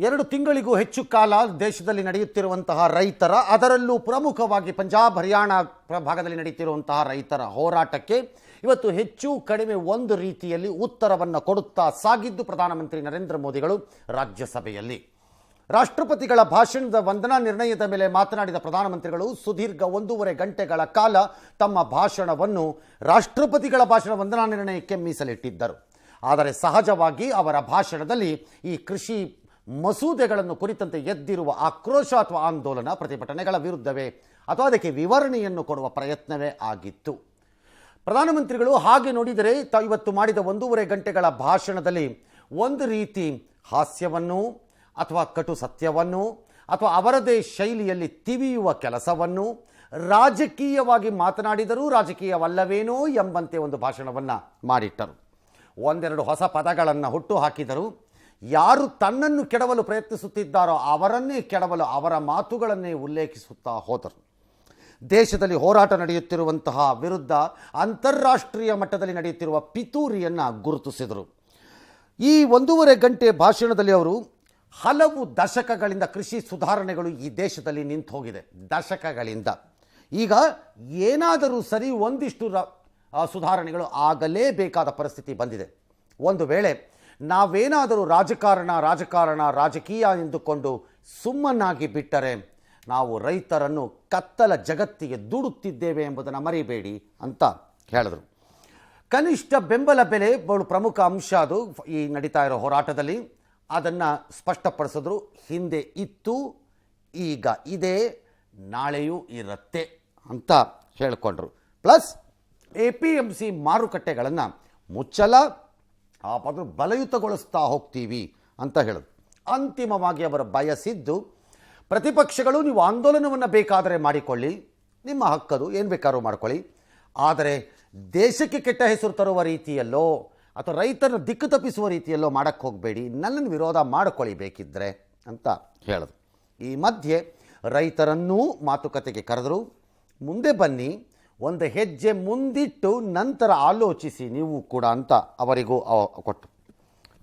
2 ತಿಂಗಳಿಗೂ ಹೆಚ್ಚು ಕಾಲ ದೇಶದಲ್ಲಿ ನಡೆಯುತ್ತಿರುವಂತಹ ರೈತರ, ಅದರಲ್ಲೂ ಪ್ರಮುಖವಾಗಿ ಪಂಜಾಬ್ ಹರಿಯಾಣ ಭಾಗದಲ್ಲಿ ನಡೆಯುತ್ತಿರುವಂತಹ ರೈತರ ಹೋರಾಟಕ್ಕೆ ಇವತ್ತು ಹೆಚ್ಚು ಕಡಿಮೆ ಒಂದು ರೀತಿಯಲ್ಲಿ ಉತ್ತರವನ್ನು ಕೊಡುತ್ತಾ ಸಾಗಿದ್ದು ಪ್ರಧಾನಮಂತ್ರಿ ನರೇಂದ್ರ ಮೋದಿಗಳು ರಾಜ್ಯಸಭೆಯಲ್ಲಿ. ರಾಷ್ಟ್ರಪತಿಗಳ ಭಾಷಣದ ವಂದನಾ ನಿರ್ಣಯದ ಮೇಲೆ ಮಾತನಾಡಿದ ಪ್ರಧಾನಮಂತ್ರಿಗಳು ಸುದೀರ್ಘ 1.5 ಗಂಟೆಗಳ ಕಾಲ ತಮ್ಮ ಭಾಷಣವನ್ನು ರಾಷ್ಟ್ರಪತಿಗಳ ಭಾಷಣ ವಂದನಾ ನಿರ್ಣಯಕ್ಕೆ ಮೀಸಲಿಟ್ಟಿದ್ದರು. ಆದರೆ ಸಹಜವಾಗಿ ಅವರ ಭಾಷಣದಲ್ಲಿ ಈ ಕೃಷಿ ಮಸೂದೆಗಳನ್ನು ಕುರಿತಂತೆ ಎದ್ದಿರುವ ಆಕ್ರೋಶ ಅಥವಾ ಆಂದೋಲನ ಪ್ರತಿಭಟನೆಗಳ ವಿರುದ್ಧವೇ ಅಥವಾ ಅದಕ್ಕೆ ವಿವರಣೆಯನ್ನು ಕೊಡುವ ಪ್ರಯತ್ನವೇ ಆಗಿತ್ತು. ಪ್ರಧಾನಮಂತ್ರಿಗಳು ಹಾಗೆ ನೋಡಿದರೆ ಇವತ್ತು ಮಾಡಿದ 1.5 ಗಂಟೆಗಳ ಭಾಷಣದಲ್ಲಿ ಒಂದು ರೀತಿ ಹಾಸ್ಯವನ್ನು ಅಥವಾ ಕಟು ಸತ್ಯವನ್ನು ಅಥವಾ ಅವರದೇ ಶೈಲಿಯಲ್ಲಿ ತಿವಿಯುವ ಕೆಲಸವನ್ನು, ರಾಜಕೀಯವಾಗಿ ಮಾತನಾಡಿದರೂ ರಾಜಕೀಯವಲ್ಲವೇನೋ ಎಂಬಂತೆ ಒಂದು ಭಾಷಣವನ್ನು ಮಾಡಿಟ್ಟರು. ಒಂದೆರಡು ಹೊಸ ಪದಗಳನ್ನು ಹುಟ್ಟು ಹಾಕಿದರು. ಯಾರು ತನ್ನನ್ನು ಕೆಡವಲು ಪ್ರಯತ್ನಿಸುತ್ತಿದ್ದಾರೋ ಅವರನ್ನೇ ಕೆಡವಲು ಅವರ ಮಾತುಗಳನ್ನೇ ಉಲ್ಲೇಖಿಸುತ್ತಾ ಹೋದರು. ದೇಶದಲ್ಲಿ ಹೋರಾಟ ನಡೆಯುತ್ತಿರುವಂತಹ ವಿರುದ್ಧ ಅಂತಾರಾಷ್ಟ್ರೀಯ ಮಟ್ಟದಲ್ಲಿ ನಡೆಯುತ್ತಿರುವ ಪಿತೂರಿಯನ್ನು ಗುರುತಿಸಿದರು. ಈ 1.5 ಗಂಟೆ ಭಾಷಣದಲ್ಲಿ ಅವರು ಹಲವು ದಶಕಗಳಿಂದ ಕೃಷಿ ಸುಧಾರಣೆಗಳು ಈ ದೇಶದಲ್ಲಿ ನಿಂತು ಹೋಗಿದೆ. ದಶಕಗಳಿಂದ ಈಗ ಏನಾದರೂ ಸರಿ ಒಂದಿಷ್ಟು ಸುಧಾರಣೆಗಳು ಆಗಲೇಬೇಕಾದ ಪರಿಸ್ಥಿತಿ ಬಂದಿದೆ. ಒಂದು ವೇಳೆ ನಾವೇನಾದರೂ ರಾಜಕೀಯ ಎಂದುಕೊಂಡು ಸುಮ್ಮನಾಗಿ ಬಿಟ್ಟರೆ ನಾವು ರೈತರನ್ನು ಕತ್ತಲ ಜಗತ್ತಿಗೆ ದೂಡುತ್ತಿದ್ದೇವೆ ಎಂಬುದನ್ನು ಮರಿಬೇಡಿ ಅಂತ ಹೇಳಿದರು. ಕನಿಷ್ಠ ಬೆಂಬಲ ಬೆಲೆ ಬಹಳ ಪ್ರಮುಖ ಅಂಶ. ಅದು ಈ ನಡೀತಾ ಇರೋ ಹೋರಾಟದಲ್ಲಿ ಅದನ್ನು ಸ್ಪಷ್ಟಪಡಿಸಿದ್ರು. ಹಿಂದೆ ಇತ್ತು, ಈಗ ಇದೆ, ನಾಳೆಯೂ ಇರುತ್ತೆ ಅಂತ ಹೇಳಿಕೊಂಡ್ರು. ಪ್ಲಸ್ APMC ಮಾರುಕಟ್ಟೆಗಳನ್ನು ಮುಚ್ಚಲ ಬಲಯುತಗೊಳಿಸ್ತಾ ಹೋಗ್ತೀವಿ ಅಂತ ಹೇಳಿದ್ರು. ಅಂತಿಮವಾಗಿ ಅವರು ಬಯಸಿದ್ದು ಪ್ರತಿಪಕ್ಷಗಳು ನೀವು ಆಂದೋಲನವನ್ನು ಬೇಕಾದರೆ ಮಾಡಿಕೊಳ್ಳಿ, ನಿಮ್ಮ ಹಕ್ಕದು, ಏನು ಬೇಕಾದ್ರೂ ಮಾಡ್ಕೊಳ್ಳಿ, ಆದರೆ ದೇಶಕ್ಕೆ ಕೆಟ್ಟ ಹೆಸರು ತರುವ ರೀತಿಯಲ್ಲೋ ಅಥವಾ ರೈತರನ್ನು ದಿಕ್ಕು ತಪ್ಪಿಸುವ ರೀತಿಯಲ್ಲೋ ಮಾಡೋಕ್ಕೆ ಹೋಗಬೇಡಿ, ನನ್ನನ್ನು ವಿರೋಧ ಮಾಡಿಕೊಳ್ಳಿ ಬೇಕಿದ್ದರೆ ಅಂತ ಹೇಳಿದ್ರು. ಈ ಮಧ್ಯೆ ರೈತರನ್ನೂ ಮಾತುಕತೆಗೆ ಕರೆದರು. ಮುಂದೆ ಬನ್ನಿ, ಒಂದು ಹೆಜ್ಜೆ ಮುಂದಿಟ್ಟು ನಂತರ ಆಲೋಚಿಸಿ ನೀವು ಕೂಡ ಅಂತ ಅವರಿಗೂ ಕೊಟ್ಟು.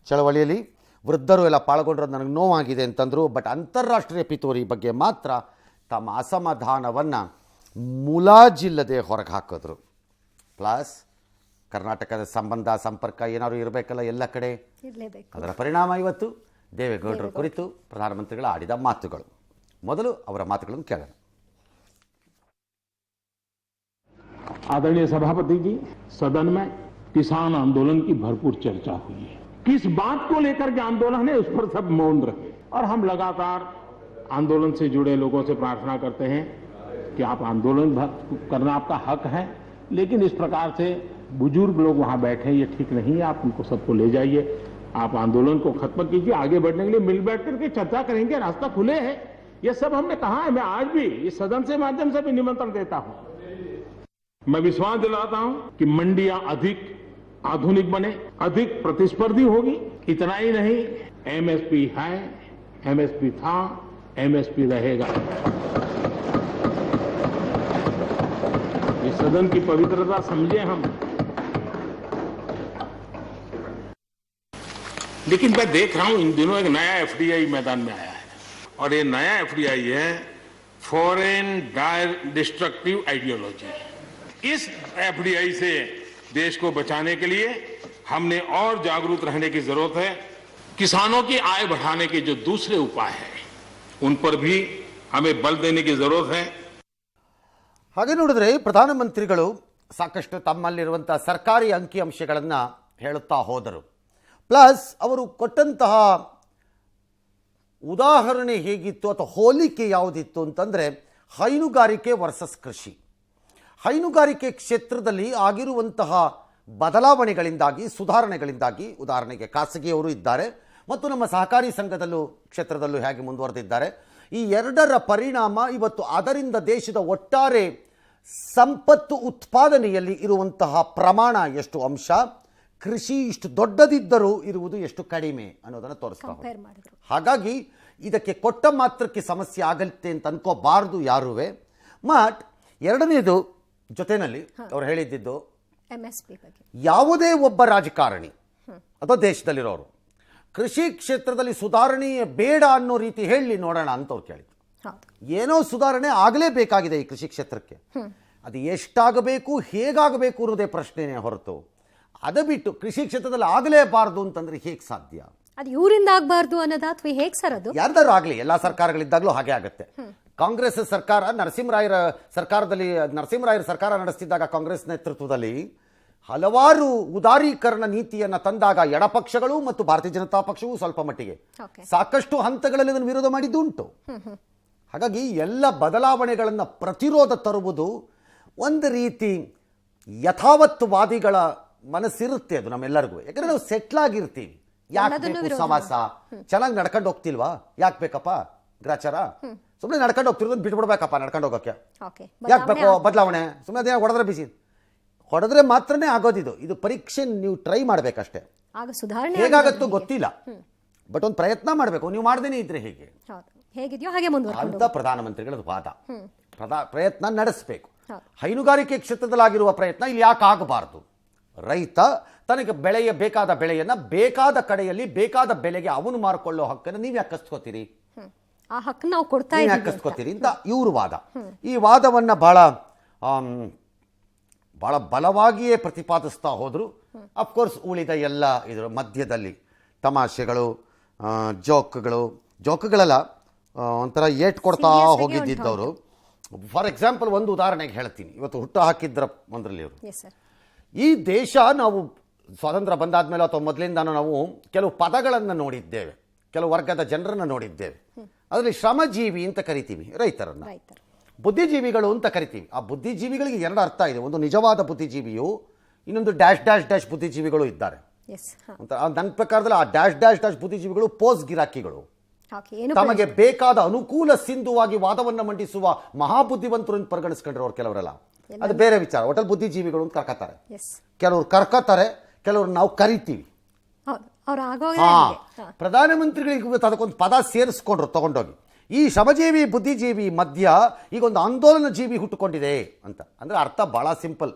ಚಳವಳಿಯಲ್ಲಿ ವೃದ್ಧರು ಎಲ್ಲ ಪಾಲ್ಗೊಂಡ್ರೆ ನನಗೆ ನೋವಾಗಿದೆ ಅಂತಂದರು. ಬಟ್ ಅಂತಾರಾಷ್ಟ್ರೀಯ ಪಿತೂರಿ ಬಗ್ಗೆ ಮಾತ್ರ ತಮ್ಮ ಅಸಮಾಧಾನವನ್ನು ಮುಲಾಜಿಲ್ಲದೆ ಹೊರಗೆ ಹಾಕಿದ್ರು. ಪ್ಲಸ್ ಕರ್ನಾಟಕದ ಸಂಬಂಧ ಸಂಪರ್ಕ ಏನಾದರೂ ಇರಬೇಕಲ್ಲ ಎಲ್ಲ ಕಡೆ, ಅದರ ಪರಿಣಾಮ ಇವತ್ತು ದೇವೇಗೌಡರ ಕುರಿತು ಪ್ರಧಾನಮಂತ್ರಿಗಳು ಆಡಿದ ಮಾತುಗಳು. ಮೊದಲು ಅವರ ಮಾತುಗಳನ್ನು ಕೇಳೋಣ. आदरणीय सभापति जी, सदन में किसान आंदोलन की भरपूर चर्चा हुई है. किस बात को लेकर के आंदोलन है उस पर सब मौन रहे और हम लगातार आंदोलन से जुड़े लोगों से प्रार्थना करते हैं कि आप आंदोलन करना आपका हक है, लेकिन इस प्रकार से बुजुर्ग लोग वहां बैठे ये ठीक नहीं है. आप उनको सबको ले जाइए, आप आंदोलन को खत्म कीजिए. आगे बढ़ने के लिए मिल बैठ करके चर्चा करेंगे, रास्ता खुले है. ये सब हमने कहा है. मैं आज भी इस सदन से माध्यम से भी निमंत्रण देता हूं. मैं विश्वास दिलाता हूं कि मंडियां अधिक आधुनिक बने, अधिक प्रतिस्पर्धी होगी. इतना ही नहीं, MSP है, MSP था, MSP रहेगा. इस सदन की पवित्रता समझे हम. लेकिन मैं देख रहा हूं इन दिनों एक नया FDI मैदान में आया है और ये नया FDI है फॉरेन डिस्ट्रक्टिव आइडियोलॉजी. इस FDI से देश को बचाने के लिए हमने और जागरूक रहने की जरूरत है. किसानों की आय बढ़ाने के जो दूसरे उपाय हैं उन पर भी हमें बल देने की जरूरत है. ಹಾಗೆ ನೋಡಿದ್ರೆ ಪ್ರಧಾನಮಂತ್ರಿಗಳು ಸಾಕಷ್ಟು ತಮ್ಮಲ್ಲಿರುವಂತಹ ಸರ್ಕಾರಿ ಅಂಕಿಅಂಶಗಳನ್ನು ಹೇಳುತ್ತಾ ಹೋದರು. ಪ್ಲಸ್ ಅವರು ಕೊಟ್ಟಂತಹ ಉದಾಹರಣೆ ಹೇಗಿತ್ತು ಅಥವಾ ಹೋಲಿಕೆ ಯಾವುದಿತ್ತು ಅಂತಂದರೆ ಹೈನುಗಾರಿಕೆ ವರ್ಸಸ್ ಕೃಷಿ. ಹೈನುಗಾರಿಕೆ ಕ್ಷೇತ್ರದಲ್ಲಿ ಆಗಿರುವಂತಹ ಬದಲಾವಣೆಗಳಿಂದಾಗಿ, ಸುಧಾರಣೆಗಳಿಂದಾಗಿ, ಉದಾಹರಣೆಗೆ ಖಾಸಗಿಯವರು ಇದ್ದಾರೆ ಮತ್ತು ನಮ್ಮ ಸಹಕಾರಿ ಸಂಘದಲ್ಲೂ ಕ್ಷೇತ್ರದಲ್ಲೂ ಹೇಗೆ ಮುಂದುವರೆದಿದ್ದಾರೆ. ಈ ಎರಡರ ಪರಿಣಾಮ ಇವತ್ತು ಅದರಿಂದ ದೇಶದ ಒಟ್ಟಾರೆ ಸಂಪತ್ತು ಉತ್ಪಾದನೆಯಲ್ಲಿ ಇರುವಂತಹ ಪ್ರಮಾಣ ಎಷ್ಟು ಅಂಶ, ಕೃಷಿ ಇಷ್ಟು ದೊಡ್ಡದಿದ್ದರೂ ಇರುವುದು ಎಷ್ಟು ಕಡಿಮೆ ಅನ್ನೋದನ್ನು ತೋರಿಸ್ತಾರೆ. ಹಾಗಾಗಿ ಇದಕ್ಕೆ ಕೊಟ್ಟ ಮಾತ್ರಕ್ಕೆ ಸಮಸ್ಯೆ ಆಗತ್ತೆ ಅಂತ ಅನ್ಕೋಬಾರ್ದು ಯಾರುವೆ. ಬಟ್ ಎರಡನೇದು ಜೊತೆಯಲ್ಲಿ ಅವ್ರು ಹೇಳಿದ್ದು ಯಾವುದೇ ಒಬ್ಬ ರಾಜಕಾರಣಿ ಅಥವಾ ದೇಶದಲ್ಲಿರೋರು ಕೃಷಿ ಕ್ಷೇತ್ರದಲ್ಲಿ ಸುಧಾರಣೆ ಬೇಡ ಅನ್ನೋ ರೀತಿ ಹೇಳಿ ನೋಡೋಣ ಅಂತ ಅವ್ರು ಕೇಳಿದ್ರು. ಏನೋ ಸುಧಾರಣೆ ಆಗಲೇಬೇಕಾಗಿದೆ ಈ ಕೃಷಿ ಕ್ಷೇತ್ರಕ್ಕೆ. ಅದು ಎಷ್ಟಾಗಬೇಕು, ಹೇಗಾಗಬೇಕು ಅನ್ನೋದೇ ಪ್ರಶ್ನೆನೇ ಹೊರತು ಅದು ಬಿಟ್ಟು ಕೃಷಿ ಕ್ಷೇತ್ರದಲ್ಲಿ ಆಗಲೇಬಾರದು ಅಂತಂದ್ರೆ ಹೇಗೆ ಸಾಧ್ಯ? ಅದು ಇವರಿಂದ ಆಗಬಾರ್ದು ಅನ್ನೋದಾ ಅಥವಾ ಹೇಗೆ ಸರ್? ಅದು ಯಾರ್ದಾರು ಆಗಲಿ, ಎಲ್ಲ ಸರ್ಕಾರಗಳಿದ್ದಾಗಲೂ ಹಾಗೆ ಆಗುತ್ತೆ. ಕಾಂಗ್ರೆಸ್ ಸರ್ಕಾರ ನರಸಿಂಹರಾಯರ ಸರ್ಕಾರ ನಡೆಸ್ತಿದ್ದಾಗ ಕಾಂಗ್ರೆಸ್ ನೇತೃತ್ವದಲ್ಲಿ ಹಲವಾರು ಉದಾರೀಕರಣ ನೀತಿಯನ್ನು ತಂದಾಗ ಎಡಪಕ್ಷಗಳು ಮತ್ತು ಭಾರತೀಯ ಜನತಾ ಪಕ್ಷವು ಸ್ವಲ್ಪ ಮಟ್ಟಿಗೆ ಸಾಕಷ್ಟು ಹಂತಗಳಲ್ಲಿ ಅದನ್ನು ವಿರೋಧ ಮಾಡಿದ್ದು ಉಂಟು. ಹಾಗಾಗಿ ಎಲ್ಲ ಬದಲಾವಣೆಗಳನ್ನು ಪ್ರತಿರೋಧ ತರುವುದು ಒಂದು ರೀತಿ ಯಥಾವತ್ವಾದಿಗಳ ಮನಸ್ಸಿರುತ್ತೆ. ಅದು ನಮ್ಮೆಲ್ಲರಿಗೂ, ಯಾಕಂದ್ರೆ ನಾವು ಸೆಟ್ಲ್ ಆಗಿರ್ತೀವಿ. ಯಾಕೆ ಬೇಕು ಸವಾಸ? ಚೆನ್ನಾಗಿ ನಡ್ಕೊಂಡು ಹೋಗ್ತಿಲ್ವಾ? ಯಾಕೆ ಬೇಕಪ್ಪ ಗ್ರಾಚಾರ? ಸುಮ್ಮನೆ ನಡ್ಕೊಂಡು ಹೋಗ್ತಿರೋದನ್ನ ಬಿಟ್ಬಿಡ್ಬೇಕಪ್ಪ ನಡ್ಕೊಂಡು ಹೋಗೋಕೆ. ಯಾಕೆ ಬೇಕು ಬದಲಾವಣೆ? ಸುಮ್ಮನೆ ಅದೇ ಹೊಡೆದ್ರೆ ಬಿಸಿ ಹೊಡೆದ್ರೆ ಮಾತ್ರನೇ ಆಗೋದಿದು. ಇದು ಪರೀಕ್ಷೆ ನೀವು ಟ್ರೈ ಮಾಡ್ಬೇಕಷ್ಟೇ. ಹೇಗಾಗತ್ತೋ ಗೊತ್ತಿಲ್ಲ, ಬಟ್ ಒಂದು ಪ್ರಯತ್ನ ಮಾಡಬೇಕು. ನೀವು ಮಾಡ್ದೇನೆ ಇದ್ರೆ ಹೇಗೆ ಅಂತ ಪ್ರಧಾನಮಂತ್ರಿಗಳ ವಾದ. ಪ್ರಯತ್ನ ನಡೆಸಬೇಕು. ಹೈನುಗಾರಿಕೆ ಕ್ಷೇತ್ರದಲ್ಲಾಗಿರುವ ಪ್ರಯತ್ನ ಇಲ್ಲಿ ಯಾಕೆ ಆಗಬಾರದು? ರೈತ ತನಗೆ ಬೇಕಾದ ಬೆಳೆಯನ್ನ ಬೇಕಾದ ಕಡೆಯಲ್ಲಿ ಬೇಕಾದ ಬೆಲೆಗೆ ಅವನು ಮಾರ್ಕೊಳ್ಳೋ ಹಕ್ಕನ್ನು ನೀವು ಯಾಕೆ ಕಸ್ಕೋತೀರಿ? ಆ ಹಕ್ಕು ನಾವು ಕೊಡ್ತಾ ಯಾಕೆ ಕಸ್ಕೋತೀರಿ ಅಂತ ಇವ್ರ ವಾದ. ಈ ವಾದವನ್ನ ಬಹಳ ಬಲವಾಗಿಯೇ ಪ್ರತಿಪಾದಿಸ್ತಾ ಹೋದ್ರು. ಅಫ್ಕೋರ್ಸ್ ಉಳಿದ ಎಲ್ಲ ಇದರ ಮಧ್ಯದಲ್ಲಿ ತಮಾಷೆಗಳು, ಜೋಕ್ಗಳೆಲ್ಲ ಒಂಥರ ಏಟ್ ಕೊಡ್ತಾ ಹೋಗಿದ್ದವರು. ಫಾರ್ ಎಕ್ಸಾಂಪಲ್ ಒಂದು ಉದಾಹರಣೆಗೆ ಹೇಳ್ತೀನಿ. ಇವತ್ತು ಹುಟ್ಟು ಹಾಕಿದ್ರ ಒಂದರಲ್ಲಿ ಅವರು, ಈ ದೇಶ ನಾವು ಸ್ವಾತಂತ್ರ್ಯ ಬಂದಾದ್ಮೇಲೆ ಅಥವಾ ಮೊದಲಿಂದಾನು ನಾವು ಕೆಲವು ಪದಗಳನ್ನು ನೋಡಿದ್ದೇವೆ, ಕೆಲವು ವರ್ಗದ ಜನರನ್ನು ನೋಡಿದ್ದೇವೆ. ಅದರಲ್ಲಿ ಶ್ರಮಜೀವಿ ಅಂತ ಕರಿತೀವಿ ರೈತರನ್ನ, ಬುದ್ಧಿಜೀವಿಗಳು ಅಂತ ಕರಿತೀವಿ. ಆ ಬುದ್ಧಿಜೀವಿಗಳಿಗೆ ಎರಡು ಅರ್ಥ ಇದೆ. ಒಂದು ನಿಜವಾದ ಬುದ್ಧಿಜೀವಿಯು, ಇನ್ನೊಂದು ಡ್ಯಾಶ್ ಡ್ಯಾಶ್ ಡ್ಯಾಶ್ ಬುದ್ಧಿಜೀವಿಗಳು ಇದ್ದಾರೆ ಅಂತ. ನನ್ನ ಪ್ರಕಾರದಲ್ಲಿ ಆ ಡ್ಯಾಶ್ ಡ್ಯಾಶ್ ಡ್ಯಾಶ್ ಬುದ್ಧಿಜೀವಿಗಳು ಪೋಸ್ ಗಿರಾಕಿಗಳು. ತಮಗೆ ಬೇಕಾದ ಅನುಕೂಲ ಸಿಂಧುವಾಗಿ ವಾದವನ್ನು ಮಂಡಿಸುವ ಮಹಾಬುದ್ಧಿವಂತರು ಅಂತ ಪರಿಗಣಿಸ್ಕೊಂಡ್ರೆ ಅವ್ರು ಕೆಲವರೆಲ್ಲ. ಅದು ಬೇರೆ ವಿಚಾರ. ಒಟ್ಟಲ್ಲಿ ಬುದ್ಧಿಜೀವಿಗಳು ಅಂತ ಕರ್ಕತಾರೆ. ಕೆಲವರು ಕರ್ಕತಾರೆ, ಕೆಲವರು ನಾವು ಕರಿತೀವಿ. ಪ್ರಧಾನಮಂತ್ರಿಗಳಿಗೆ ಅದಕ್ಕೊಂದು ಪದ ಸೇರಿಸ್ಕೊಂಡ್ರು ತಗೊಂಡೋಗಿ. ಈ ಶ್ರಮಜೀವಿ ಬುದ್ಧಿಜೀವಿ ಮಧ್ಯ ಈಗ ಒಂದು ಆಂದೋಲನ ಜೀವಿ ಹುಟ್ಟುಕೊಂಡಿದೆ ಅಂತ. ಅಂದ್ರೆ ಅರ್ಥ ಬಹಳ ಸಿಂಪಲ್.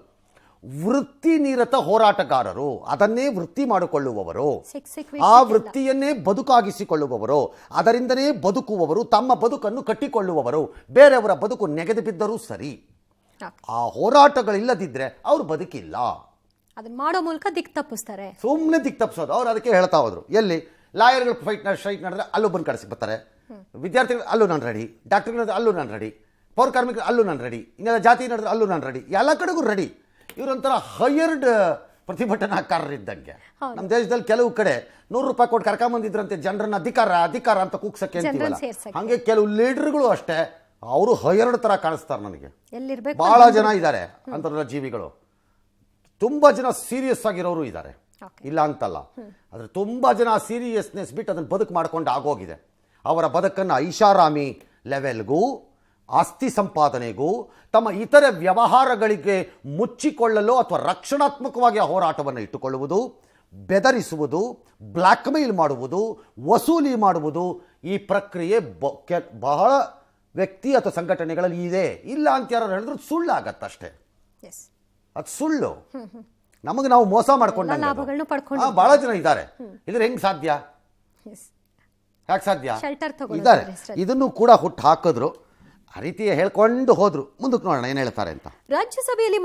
ವೃತ್ತಿ ನಿರತ ಹೋರಾಟಗಾರರು, ಅದನ್ನೇ ವೃತ್ತಿ ಮಾಡಿಕೊಳ್ಳುವವರು, ಆ ವೃತ್ತಿಯನ್ನೇ ಬದುಕಾಗಿಸಿಕೊಳ್ಳುವವರು, ಅದರಿಂದನೇ ಬದುಕುವವರು, ತಮ್ಮ ಬದುಕನ್ನು ಕಟ್ಟಿಕೊಳ್ಳುವವರು. ಬೇರೆಯವರ ಬದುಕು ನೆಗೆದು ಬಿದ್ದರೂ ಸರಿ, ಆ ಹೋರಾಟಗಳಿಲ್ಲದಿದ್ರೆ ಅವ್ರು ಬದುಕಿಲ್ಲ. ಅದನ್ನ ಮಾಡೋ ಮೂಲಕ ದಿಕ್ ತಪ್ಪಿಸ್ತಾರೆ, ಸುಮ್ಮನೆ ದಿಕ್ ತಪ್ಪಿಸೋದು. ಅವ್ರು ಅದಕ್ಕೆ ಹೇಳ್ತಾ ಹೋದ್ರು. ಎಲ್ಲಿ ಲಾಯರ್ಗಳು ಸ್ಟ್ರೈಕ್ ನಡೆದ್ರೆ ಅಲ್ಲೂ ಬಂದು ಕಳಿಸಿ ಬರ್ತಾರೆ, ವಿದ್ಯಾರ್ಥಿಗಳು ಅಲ್ಲೂ ನಾನು ರೆಡಿ, ಡಾಕ್ಟರ್ಗಳು ಅಲ್ಲೂ ನಾನು ರೆಡಿ, ಪೌರ ಕಾರ್ಮಿಕರು ಅಲ್ಲೂ ನಾನು ರೆಡಿ, ಇನ್ನೆಲ್ಲ ಜಾತಿ ನಡೆದ್ರೆ ಅಲ್ಲೂ ನಾನು ರೆಡಿ, ಎಲ್ಲ ಕಡೆಗೂ ರೆಡಿ. ಇವರೊಂಥರ ಹೈಯರ್ಡ್ ಪ್ರತಿಭಟನಾಕಾರರಿದ್ದಂಗೆ. ನಮ್ಮ ದೇಶದಲ್ಲಿ ಕೆಲವು ಕಡೆ 100 ರೂಪಾಯಿ ಕೊಟ್ಟು ಕರ್ಕೊಂಬಂದಿದ್ರಂತೆ ಜನರನ್ನ ಅಧಿಕಾರ ಅಂತ ಕೂಗ್ಸಕ್ಕೆ ಅಂತೀವಲ್ಲ, ಹಂಗೆ ಕೆಲವು ಲೀಡರ್ಗಳು ಅಷ್ಟೇ ಅವರು ಹೈಯರ್ಡ್ ತರ ಕಾಣಿಸ್ತಾರೆ ನನಗೆ. ಬಹಳ ಜನ ಇದ್ದಾರೆ ಅಂತರ ಜೀವಿಗಳು, ತುಂಬಾ ಜನ ಸೀರಿಯಸ್ ಆಗಿರೋರು ಇದ್ದಾರೆ, ಇಲ್ಲ ಅಂತಲ್ಲ. ಆದ್ರೆ ತುಂಬಾ ಜನ ಸೀರಿಯಸ್ನೆಸ್ ಬಿಟ್ಟು ಅದನ್ನ ಬದುಕು ಮಾಡ್ಕೊಂಡು ಆಗೋಗಿದೆ. ಅವರ ಬದುಕನ್ನು ಐಷಾರಾಮಿ ಲೆವೆಲ್ಗೂ, ಆಸ್ತಿ ಸಂಪಾದನೆಗೂ, ತಮ್ಮ ಇತರೆ ವ್ಯವಹಾರಗಳಿಗೆ ಮುಚ್ಚಿಕೊಳ್ಳಲು ಅಥವಾ ರಕ್ಷಣಾತ್ಮಕವಾಗಿ ಆ ಹೋರಾಟವನ್ನು ಇಟ್ಟುಕೊಳ್ಳುವುದು, ಬೆದರಿಸುವುದು, ಬ್ಲ್ಯಾಕ್ ಮೇಲ್ ಮಾಡುವುದು, ವಸೂಲಿ ಮಾಡುವುದು, ಈ ಪ್ರಕ್ರಿಯೆ ಬಹಳ ವ್ಯಕ್ತಿ ಅಥವಾ ಸಂಘಟನೆಗಳಲ್ಲಿ ಇದೆ. ಇಲ್ಲ ಅಂತ ಯಾರು ಹೇಳಿದ್ರು ಸುಳ್ಳಾಗತ್ತಷ್ಟೇ. ಅದು ಸುಳ್ಳು. ನಮಗೆ ನಾವು ಮೋಸ ಮಾಡ್ಕೊಂಡ ಬಹಳ ಜನ ಇದ್ದಾರೆ. ಇದ್ರೆ ಹೆಂಗ್ ಸಾಧ್ಯ? ಯಾಕೆ ಸಾಧ್ಯ? ಇದ್ದಾರೆ. ಇದನ್ನು ಕೂಡ ಹುಟ್ಟು ಹಾಕಿದ್ರು, ಆ ರೀತಿ ಹೇಳ್ಕೊಂಡು ಹೋದ್ರು. ಮುಂದಕ್ಕೆ ನೋಡೋಣ ಏನು ಹೇಳ್ತಾರೆ ಅಂತ. ರಾಜ್ಯಸಭೆಯಲ್ಲಿ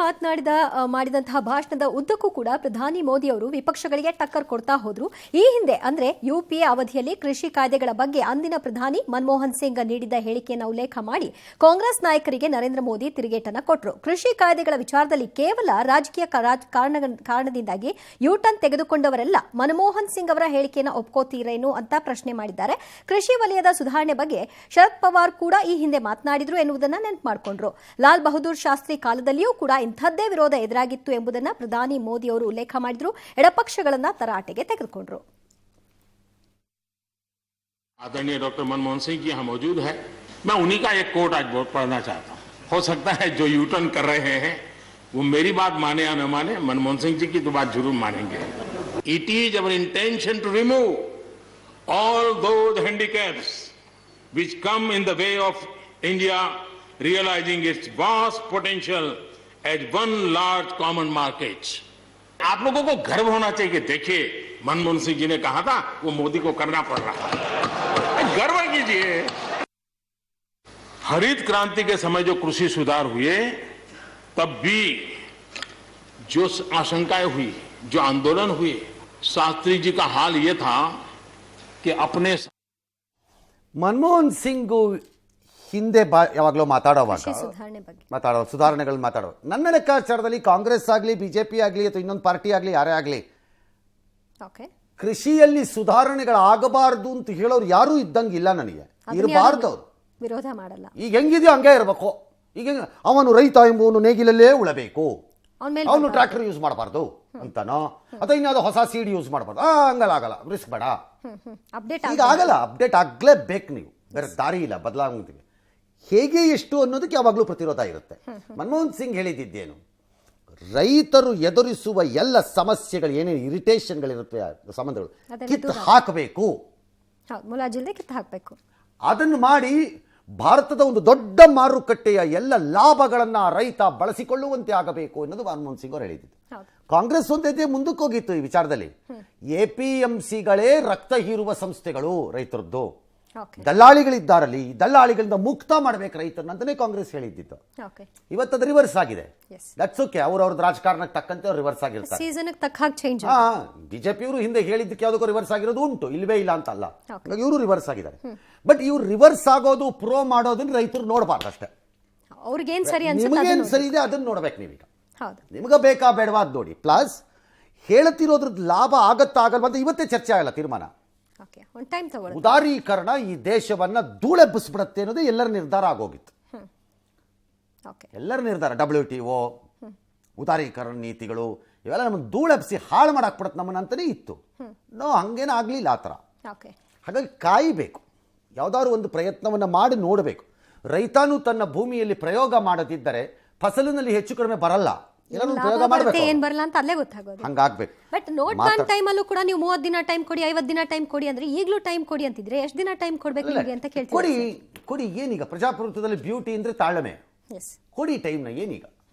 ಮಾಡಿದಂತಹ ಭಾಷಣದ ಉದ್ದಕ್ಕೂ ಕೂಡ ಪ್ರಧಾನಿ ಮೋದಿ ಅವರು ವಿಪಕ್ಷಗಳಿಗೆ ಟಕ್ಕರ್ ಕೊಡ್ತಾ ಹೋದ್ರು. ಈ ಹಿಂದೆ ಅಂದ್ರೆ ಯುಪಿಎ ಅವಧಿಯಲ್ಲಿ ಕೃಷಿ ಕಾಯ್ದೆಗಳ ಬಗ್ಗೆ ಅಂದಿನ ಪ್ರಧಾನಿ ಮನಮೋಹನ್ ಸಿಂಗ್ ನೀಡಿದ್ದ ಹೇಳಿಕೆಯನ್ನು ಉಲ್ಲೇಖ ಮಾಡಿ ಕಾಂಗ್ರೆಸ್ ನಾಯಕರಿಗೆ ನರೇಂದ್ರ ಮೋದಿ ತಿರುಗೇಟನ್ನ ಕೊಟ್ಟರು. ಕೃಷಿ ಕಾಯ್ದೆಗಳ ವಿಚಾರದಲ್ಲಿ ಕೇವಲ ರಾಜಕೀಯ ಕಾರಣದಿಂದಾಗಿ ಯೂಟರ್ನ್ ತೆಗೆದುಕೊಂಡವರೆಲ್ಲ ಮನಮೋಹನ್ ಸಿಂಗ್ ಅವರ ಹೇಳಿಕೆಯನ್ನು ಒಪ್ಕೋತೀರೇನು ಅಂತ ಪ್ರಶ್ನೆ ಮಾಡಿದ್ದಾರೆ. ಕೃಷಿ ವಲಯದ ಸುಧಾರಣೆ ಬಗ್ಗೆ ಶರದ್ ಪವಾರ್ ಕೂಡ ಈ ಹಿಂದೆ ಮಾತನಾಡಿದ್ರು ಎನ್ನುವುದನ್ನು ನೆನಪು ಮಾಡಿಕೊಂಡ್ರು. ಲಾಲ್ ಬಹದ್ದೂರ್ ಶಾಸ್ತ್ರಿ ಕಾಲದಲ್ಲಿಯೂ ಕೂಡ ಇಂಥದ್ದೇ ವಿರೋಧ ಎದುರಾಗಿತ್ತು ಎಂಬುದನ್ನು ಪ್ರಧಾನಿ ಮೋದಿ ಅವರು ಉಲ್ಲೇಖ ಮಾಡಿದ್ರು. ಎಡಪಕ್ಷಗಳನ್ನ ತರಾಟೆಗೆ ತೆಗೆದುಕೊಂಡ್ರು. आदरणीय डॉक्टर मनमोहन सिंह जी यहाँ मौजूद है. मैं उन्हीं का एक कोट आज पढ़ना चाहता हूँ. हो सकता है जो यूटर्न कर रहे हैं वो मेरी बात माने या न माने, मनमोहन सिंह जी की तो बात जरूर मानेंगे. It is our intention to remove all those handicaps which come in the way of India realizing its vast potential as one large common market. आप लोगों को गर्व होना चाहिए। देखिए, मनमोहन सिंह जी ने कहा था वो मोदी को करना पड़ रहा है, गर्व कीजिए। हरित क्रांति के समय जो कृषि सुधार हुए, तब भी जो आशंकाएं हुई, जो आंदोलन हुए, शास्त्री जी का हाल ये था कि अपने ಮನಮೋಹನ್ ಸಿಂಗ್ ಹಿಂದೆ ಯಾವಾಗಲೂ ಕೃಷಿ ಸುಧಾರಣೆ ಬಗ್ಗೆ ಸುಧಾರಣೆಗಳು ಮಾತಾಡೋ ನನ್ನ ಲೆಕ್ಕಾಚಾರದಲ್ಲಿ ಕಾಂಗ್ರೆಸ್ ಆಗಲಿ ಬಿಜೆಪಿ ಆಗಲಿ ಅಥವಾ ಇನ್ನೊಂದು ಪಾರ್ಟಿ ಆಗಲಿ ಯಾರೇ ಆಗಲಿ ಓಕೆ ಕೃಷಿಯಲ್ಲಿ ಸುಧಾರಣೆಗಳಾಗಬಾರದು ಅಂತ ಹೇಳೋರು ಯಾರೂ ಇದ್ದಂಗಿಲ್ಲ ನನಗೆ. ಇರಬಾರ್ದು ಅವ್ರು ವಿರೋಧ ಮಾಡಲ್ಲ. ಈಗ ಹೆಂಗಿದೆಯೋ ಹಂಗೆ ಇರಬೇಕು. ಈಗ ಅವನು ರೈತ ಎಂಬುವನು ನೇಗಿಲಲ್ಲೇ ಉಳಬೇಕು, ಅವನು ಟ್ರ್ಯಾಕ್ಟರ್ ಯೂಸ್ ಮಾಡಬಾರ್ದು ಅಂತಾನೋ ಅಥವಾ ಇನ್ಯಾವುದೋ ಹೊಸ ಸೀಡ್ ಯೂಸ್ ಮಾಡಬಾರ್ದು, ಆಗಲ್ಲ ರಿಸ್ಕ್ ಬೇಡ. ಈಗ ಆಗಲ್ಲ, ಅಪ್ಡೇಟ್ ಆಗ್ಲೇಬೇಕು. ನೀವು ಬೇರೆ ದಾರಿ ಇಲ್ಲ, ಬದಲಾವಣೆಗೆ ಹೇಗೆ ಎಷ್ಟು ಅನ್ನೋದಕ್ಕೆ ಯಾವಾಗಲೂ ಪ್ರತಿರೋಧ ಇರುತ್ತೆ. ಮನಮೋಹನ್ ಸಿಂಗ್ ಹೇಳಿದ್ದೇನು, ರೈತರು ಎದುರಿಸುವ ಎಲ್ಲ ಸಮಸ್ಯೆಗಳು ಏನೇನು ಇರಿಟೇಷನ್ಗಳಿರುತ್ತವೆ ಸಂಬಂಧಗಳು ಕಿತ್ತು ಹಾಕಬೇಕು, ಮುಲಾಜಿಲ್ದೆ ಕಿತ್ತು ಹಾಕಬೇಕು. ಅದನ್ನು ಮಾಡಿ ಭಾರತದ ಒಂದು ದೊಡ್ಡ ಮಾರುಕಟ್ಟೆಯ ಎಲ್ಲ ಲಾಭಗಳನ್ನು ರೈತ ಬಳಸಿಕೊಳ್ಳುವಂತೆ ಆಗಬೇಕು ಅನ್ನೋದು ಮನಮೋಹನ್ ಸಿಂಗ್ ಅವರು ಹೇಳಿದ್ದು. ಕಾಂಗ್ರೆಸ್ ಒಂದೇ ಮುಂದಕ್ಕೆ ಹೋಗಿತ್ತು ಈ ವಿಚಾರದಲ್ಲಿ. APMCಗಳೇ ರಕ್ತ ಹೀರುವ ಸಂಸ್ಥೆಗಳು ರೈತರದ್ದು, ದಲ್ಲಾಳಿಗಳಿದ್ದಾರಲ್ಲಿ ದಲ್ಲಾಳಿಗಳಿಂದ ಮುಕ್ತ ಮಾಡಬೇಕು ರೈತರನ್ನ ಅಂತಾನೆ ಕಾಂಗ್ರೆಸ್ ಹೇಳಿದ್ದು. ಇವತ್ತದು ರಿವರ್ಸ್ ಆಗಿದೆ. ದಟ್ಸ್ ಓಕೆ, ಅವ್ರವ್ರದ್ದು ರಾಜಕಾರಣಕ್ಕೆ ತಕ್ಕಂತೆ ಅವ್ರು ರಿವರ್ಸ್ ಆಗಿರ್ತಾರೆ. ಬಿಜೆಪಿಯವರು ಹಿಂದೆ ಹೇಳಿದ್ದಕ್ಕೆ ಯಾವುದಕ್ಕೂ ರಿವರ್ಸ್ ಆಗಿರೋದು ಉಂಟು, ಇಲ್ವೇ ಇಲ್ಲ ಅಂತ ಅಲ್ಲ. ಇವರು ರಿವರ್ಸ್ ಆಗಿದ್ದಾರೆ. ಬಟ್ ಇವ್ರು ರಿವರ್ಸ್ ಆಗೋದು ಪ್ರೋ ಮಾಡೋದನ್ನ ರೈತರು ನೋಡಬಾರ್ದು ಅಷ್ಟೇ. ನಿಮಗೇನು ಸರಿ ಇದೆ ಅದನ್ನ ನೋಡ್ಬೇಕು ನೀವೀಗ. ನಿಮ್ಗೆ ಬೇಕಾ ಬೇಡವಾ ಅದು ನೋಡಿ. ಪ್ಲಸ್ ಹೇಳ್ತಿರೋದ್ರದ್ದು ಲಾಭ ಆಗತ್ತಾ ಆಗಲ್ವಾ ಅಂತ ಇವತ್ತೇ ಚರ್ಚೆ ಆಗಲ್ಲ, ತೀರ್ಮಾನ. ಉದಾರೀಕರಣ ಈ ದೇಶವನ್ನ ಧೂಳೆಬ್ಬಿಸ್ಬಿಡುತ್ತೆ ಅನ್ನೋದು ಎಲ್ಲರ ನಿರ್ಧಾರ ಆಗೋಗಿತ್ತು. ಎಲ್ಲರ ನಿರ್ಧಾರ WTO ಉದಾರೀಕರಣ ನೀತಿಗಳು ಇವೆಲ್ಲ ನಮ್ಮನ್ನು ಧೂಳೆಬ್ಬಿಸಿ ಹಾಳು ಮಾಡಾಕ್ಬಿಡತ್ತೆ ನಮ್ಮನ್ನ ಅಂತಾನೆ ಇತ್ತು. ಹಂಗೇನ ಆಗ್ಲಿಲ್ಲ ಆ ಥರ. ಹಾಗಾಗಿ ಕಾಯಬೇಕು, ಯಾವುದಾದ್ರು ಒಂದು ಪ್ರಯತ್ನವನ್ನು ಮಾಡಿ ನೋಡಬೇಕು. ರೈತನೂ ತನ್ನ ಭೂಮಿಯಲ್ಲಿ ಪ್ರಯೋಗ ಮಾಡದಿದ್ದರೆ ಫಸಲಿನಲ್ಲಿ ಹೆಚ್ಚು ಕಡಿಮೆ ಬರಲ್ಲ. ಹಂಗಾಗ್ಬೇಕು. ಬಟ್ ನೋಟ್ ಬ್ಯಾನ್ ಟೈಮ್ ಅಲ್ಲೂ ಕೂಡ ನೀವು 30 ದಿನ ಟೈಮ್ ಕೊಡಿ, 50 ದಿನ ಟೈಮ್ ಕೊಡಿ ಅಂದ್ರೆ ಈಗಲೂ ಟೈಮ್ ಕೊಡಿ ಅಂತಿದ್ರೆ ಎಷ್ಟು ದಿನ ಟೈಮ್ ಕೊಡ್ಬೇಕು ನಿಮಗೆ ಅಂತ ಕೇಳ್ತೀವಿ. ಕೊಡಿ ಏನೀಗ ಪ್ರಜಾಪ್ರಭುತ್ವದಲ್ಲಿ ಬ್ಯೂಟಿ ಅಂದ್ರೆ ತಾಳ್ಮೆ. ಕೊಡಿ ಟೈಮ್ನ, ಏನೀಗ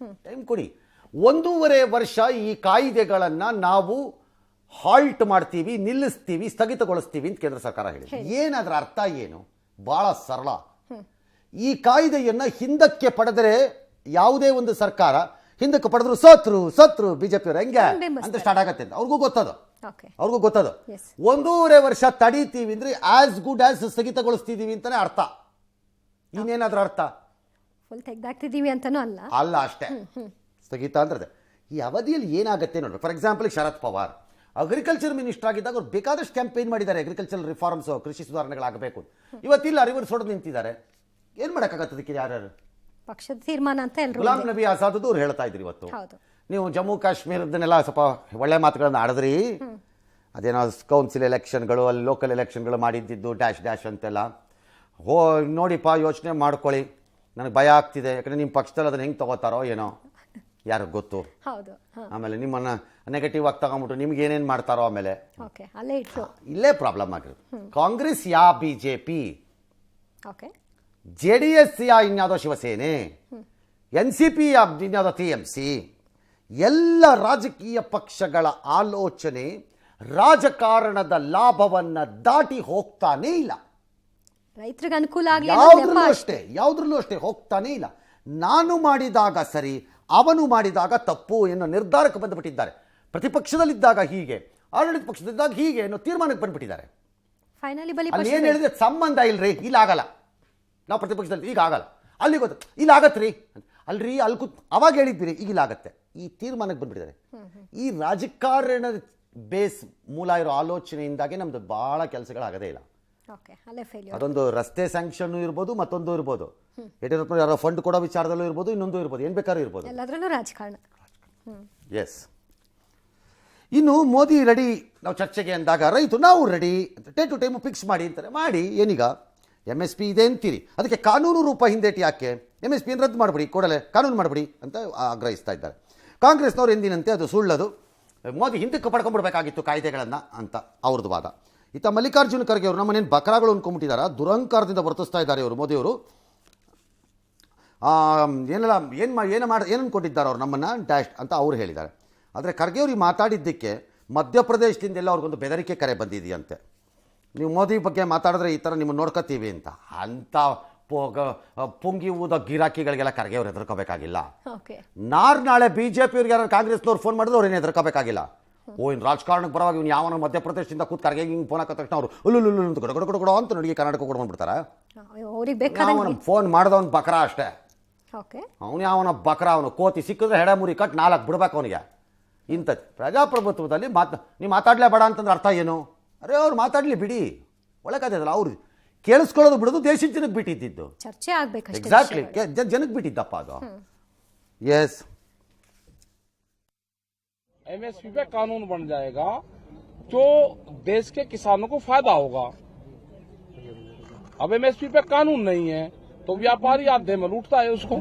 ಟೈಮ್ ಕೊಡಿ. 1.5 ವರ್ಷ ಈ ಕಾಯ್ದೆಗಳನ್ನ ನಾವು ಹಾಲ್ಟ್ ಮಾಡ್ತೀವಿ, ನಿಲ್ಲಿಸ್ತೀವಿ, ಸ್ಥಗಿತಗೊಳಿಸ್ತೀವಿ ಅಂತ ಕೇಂದ್ರ ಸರ್ಕಾರ ಹೇಳಿದೆ. ಏನದ್ರ ಅರ್ಥ ಏನು? ಬಹಳ ಸರಳ. ಈ ಕಾಯ್ದೆಯನ್ನ ಹಿಂದಕ್ಕೆ ಪಡೆದರೆ ಯಾವುದೇ ಒಂದು ಸರ್ಕಾರ ಹಿಂದಕ್ಕೆ ಪಡೆದ್ರು ಸತ್ರು ಬಿಜೆಪಿ ಅವರು ಹೆಂಗೆ ಅಂತ ಸ್ಟಾರ್ಟ್ ಆಗತ್ತೆ ಅಂತ ಅವ್ರಿಗೂ ಗೊತ್ತದು. 1.5 ವರ್ಷ ತಡೀತೀವಿ ಅಂದ್ರೆ ಆಸ್ ಗುಡ್ ಆಸ್ ಸ್ಥಗಿತಗೊಳಿಸ್ತಿದೀವಿ ಅಂತಾನೆ ಅರ್ಥ. ಇನ್ನೇನಾದ್ರೂ ಅರ್ಥ ತೆಗ್ದಾಕ್ತಿದೀವಿ ಅಂತಾನೂ ಅಲ್ಲ ಅಷ್ಟೇ. ಸ್ಥಗಿತ ಅಂದ್ರೆ ಈ ಅವಧಿಯಲ್ಲಿ ಏನಾಗುತ್ತೆ ನೋಡಿ. For example Sharad Pawar agriculture minister ಆಗಿದ್ದಾಗ ಅವ್ರು ಬೇಕಾದಷ್ಟು ಕ್ಯಾಂಪೇನ್ ಮಾಡಿದ್ದಾರೆ, ಅಗ್ರಿಕಲ್ಚರ್ ರಿಫಾರ್ಮ್ಸ್, ಕೃಷಿ ಸುಧಾರಣೆಗಳಾಗಬೇಕು. ಇವತ್ತಿಲ್ಲ, ರಿವರ್ಸ್ ಹೊಡೆದು ನಿಂತಿದ್ದಾರೆ. ಏನ್ ಮಾಡಕ್ಕಾಗತ್ತೆ ಅದಕ್ಕೆ? ಯಾರ್ಯಾರು ಪಕ್ಷದ ತೀರ್ಮಾನ ಅಂತ ಗುಲಾಂ ನಬಿ ಆಜಾದ್ ಅವ್ರು ಹೇಳ್ತಾ ಇದ್ರಿ. ಇವತ್ತು ನೀವು ಜಮ್ಮು ಕಾಶ್ಮೀರದನ್ನೆಲ್ಲ ಸ್ವಲ್ಪ ಒಳ್ಳೆ ಮಾತುಗಳನ್ನ ಆಡಿದ್ರಿ. ಅದೇನೋ ಕೌನ್ಸಿಲ್ ಎಲೆಕ್ಷನ್ಗಳು, ಅಲ್ಲಿ ಲೋಕಲ್ ಎಲೆಕ್ಷನ್ಗಳು ಮಾಡಿದ್ದು ಡ್ಯಾಶ್ ಅಂತೆಲ್ಲ. ನೋಡಿಪ್ಪ, ಯೋಚನೆ ಮಾಡ್ಕೊಳ್ಳಿ, ನನಗೆ ಭಯ ಆಗ್ತಿದೆ. ಯಾಕಂದ್ರೆ ನಿಮ್ಮ ಪಕ್ಷದಲ್ಲಿ ಅದನ್ನ ಹೆಂಗೆ ತಗೋತಾರೋ ಏನೋ ಯಾರಿಗೆ ಗೊತ್ತು. ಆಮೇಲೆ ನಿಮ್ಮನ್ನ ನೆಗೆಟಿವ್ ಆಗಿ ತಗೊಂಡ್ಬಿಟ್ಟು ನಿಮ್ಗೆ ಏನೇನು ಮಾಡ್ತಾರೋ ಆಮೇಲೆ ಇಲ್ಲೇ ಪ್ರಾಬ್ಲಮ್ ಆಗಿರುತ್ತೆ. ಕಾಂಗ್ರೆಸ್ ಯಾ ಬಿಜೆಪಿ, JDS ಯಾ ಇನ್ಯಾವುದೋ ಶಿವಸೇನೆ, NCP ಯಾ ಇನ್ಯಾವುದೋ TMC, ಎಲ್ಲ ರಾಜಕೀಯ ಪಕ್ಷಗಳ ಆಲೋಚನೆ ರಾಜಕಾರಣದ ಲಾಭವನ್ನ ದಾಟಿ ಹೋಗ್ತಾನೇ ಇಲ್ಲ. ರೈತರಿಗೆ ಅನುಕೂಲ ಯಾವುದ್ರಲ್ಲೂ ಅಷ್ಟೇ ಹೋಗ್ತಾನೇ ಇಲ್ಲ. ನಾನು ಮಾಡಿದಾಗ ಸರಿ, ಅವನು ಮಾಡಿದಾಗ ತಪ್ಪು ಎನ್ನೋ ನಿರ್ಧಾರಕ್ಕೆ ಬಂದುಬಿಟ್ಟಿದ್ದಾರೆ. ಪ್ರತಿಪಕ್ಷದಲ್ಲಿದ್ದಾಗ ಹೀಗೆ, ಆಡಳಿತ ಪಕ್ಷದಲ್ಲಿದ್ದಾಗ ಹೀಗೆ ಅನ್ನೋ ತೀರ್ಮಾನಕ್ಕೆ ಬಂದ್ಬಿಟ್ಟಿದ್ದಾರೆ. ಅಲ್ಲಿ ಏನು ಹೇಳಿದ್ರೆ ಸಂಬಂಧ ಇಲ್ರಿ, ಇಲ್ಲ ಆಗಲ್ಲ. ನಾವು ಪ್ರತಿಪಕ್ಷದಲ್ಲಿ ಈಗ ಆಗಲ್ಲ, ಅಲ್ಲಿ ಗೊತ್ತು ಇಲ್ಲ ಆಗತ್ರಿ ಅಲ್ರಿ, ಅಲ್ಲಿ ಕೂತ್ ಅವಾಗ ಹೇಳಿದ್ರಿ, ಈಗ ಇಲ್ಲ ಆಗತ್ತೆ. ಈ ತೀರ್ಮಾನಕ್ಕೆ ಬಂದ್ಬಿಟ್ಟಿದ್ದಾರೆ. ಈ ರಾಜಕಾರಣ ಬೇಸ್ ಮೂಲ ಇರೋ ಆಲೋಚನೆಯಿಂದಾಗೆ ನಮ್ದು ಬಹಳ ಕೆಲಸಗಳಾಗದೇ ಇಲ್ಲ. ಅದೊಂದು ರಸ್ತೆ ಸ್ಯಾಂಕ್ಷನ್ ಇರ್ಬೋದು, ಮತ್ತೊಂದು ಇರ್ಬೋದು, ಯಡಿಯೂರಪ್ಪ ಯಾರೋ ಫಂಡ್ ಕೊಡೋ ವಿಚಾರದಲ್ಲೂ ಇರ್ಬೋದು, ಇನ್ನೊಂದು ಇರ್ಬೋದು, ಏನ್ ಬೇಕಾದ್ರೂ ಇರ್ಬೋದು, ಎಲ್ಲದರಲ್ಲೂ ರಾಜಕಾರಣ. ಎಸ್. ಇನ್ನು ಮೋದಿ ರೆಡಿ ನಾವು ಚರ್ಚೆಗೆ ಅಂದಾಗ ರೈತ ನಾವು ರೆಡಿ ಅಂತ ಟೈಮ್ ಟು ಟೈಮ್ ಫಿಕ್ಸ್ ಮಾಡಿ ಅಂತಾರೆ. ಮಾಡಿ ಏನೀಗ MSP ಇದೆ ಅಂತೀರಿ, ಅದಕ್ಕೆ ಕಾನೂನು ರೂಪ ಹಿಂದೇಟಿ ಯಾಕೆ? MSP ರದ್ದು ಮಾಡಿಬಿಡಿ, ಕೂಡಲೇ ಕಾನೂನು ಮಾಡಿಬಿಡಿ ಅಂತ ಆಗ್ರಹಿಸ್ತಾ ಇದ್ದಾರೆ. ಕಾಂಗ್ರೆಸ್ನವ್ರು ಎಂದಿನಂತೆ ಅದು ಸುಳ್ಳದು, ಮೋದಿ ಹಿಂದಕ್ಕೆ ಪಡ್ಕೊಂಡ್ಬಿಡ್ಬೇಕಾಗಿತ್ತು ಕಾಯ್ದೆಗಳನ್ನು ಅಂತ ಅವ್ರದ್ದು ವಾದ. ಇತ್ತ ಮಲ್ಲಿಕಾರ್ಜುನ ಖರ್ಗೆ ಅವರು ನಮ್ಮನೇನು ಬಕರಾಗಳು ಅನ್ಕೊಂಡ್ಬಿಟ್ಟಿದ್ದಾರೆ, ದುರಂಕಾರದಿಂದ ವರ್ತಿಸ್ತಾ ಇದ್ದಾರೆ ಇವರು ಮೋದಿಯವರು. ಏನು ಅನ್ಕೊಂಡಿದ್ದಾರೆ ಅವ್ರು ನಮ್ಮನ್ನು ಡ್ಯಾಶ್ ಅಂತ ಅವ್ರು ಹೇಳಿದ್ದಾರೆ. ಆದರೆ ಖರ್ಗೆ ಅವ್ರಿಗೆ ಮಾತಾಡಿದ್ದಕ್ಕೆ ಮಧ್ಯಪ್ರದೇಶದಿಂದ ಎಲ್ಲ ಅವ್ರಿಗೊಂದು ಬೆದರಿಕೆ ಕರೆ ಬಂದಿದೆಯಂತೆ. ನೀವು ಮೋದಿ ಬಗ್ಗೆ ಮಾತಾಡಿದ್ರೆ ಈ ಥರ ನಿಮ್ಮನ್ನು ನೋಡ್ಕೋತೀವಿ ಅಂತ. ಅಂಥ ಪುಂಗಿ ಊದ ಗಿರಾಕಿಗಳಿಗೆಲ್ಲ ಖರ್ಗೆ ಅವ್ರು ಹೆದರ್ಕೋಬೇಕಾಗಿಲ್ಲ. ನಾಳೆ BJP ಅವ್ರಿಗೆ ಯಾರು ಕಾಂಗ್ರೆಸ್ನವ್ರು ಫೋನ್ ಮಾಡಿದ್ರೆ ಅವ್ರೇನು ಹೆದರ್ಕೋಬೇಕಾಗಿಲ್ಲ. ಇನ್ನು ರಾಜಕಾರಣಕ್ಕೆ ಬರೋವಾಗ ಇವ್ನು ಯಾವನ ಮಧ್ಯಪ್ರದೇಶದಿಂದ ಕೂತ್ ಖರ್ಗೆ ಹಿಂಗೆ ಫೋನ್ ಹಾಕೋ ತಕ್ಷಣ ಅವರು ಉಲ್ಲು ಅಂತ ಗಡಗಡ ಅಂತ ನಡಿಗೆ ಕರ್ನಾಟಕ ಕೊಡ್ಬಿಡ್ತಾರೆ. ಫೋನ್ ಮಾಡಿದವನು ಬಕ್ರಾ ಅಷ್ಟೇ. ಅವನು ಯಾವನ ಬಕ್ರಾ, ಅವನು ಕೋತಿ ಸಿಕ್ಕಿದ್ರೆ ಹೆಡೆ ಮುರಿ ಕಟ್ 4 ಬಿಡ್ಬೇಕು ಅವನಿಗೆ. ಇಂಥದ್ದು ಪ್ರಜಾಪ್ರಭುತ್ವದಲ್ಲಿ ನೀವು ಮಾತಾಡಲೇಬೇಡ ಅಂತಂದ್ರೆ ಅರ್ಥ ಏನು? ಅರೆ ಅವ್ರು ಮಾತಾಡಲಿ ಬಿಡಿ, ಒಳಗಾದಲ್ಲ. ಅವ್ರು ಕೇಳಿಸ್ಕೊಳ್ಳೋದು ಬಿಡೋದು ದೇಶದ ಜನಕ್ಕೆ ಬಿಟ್ಟಿದ್ದು, ಚರ್ಚೆ ಆಗಬೇಕು. ಎಕ್ಸಾಕ್ಟ್ಲಿ, ಜನಕ್ಕೆ ಬಿಟ್ಟಿದ್ದಪ್ಪ ಅದು. ಎಸ್, MSP पे कानून बन जाएगा जो देश के किसानों को फायदा होगा। अब MSP पे कानून नहीं है तो व्यापारी आधे में लूटता है उसको।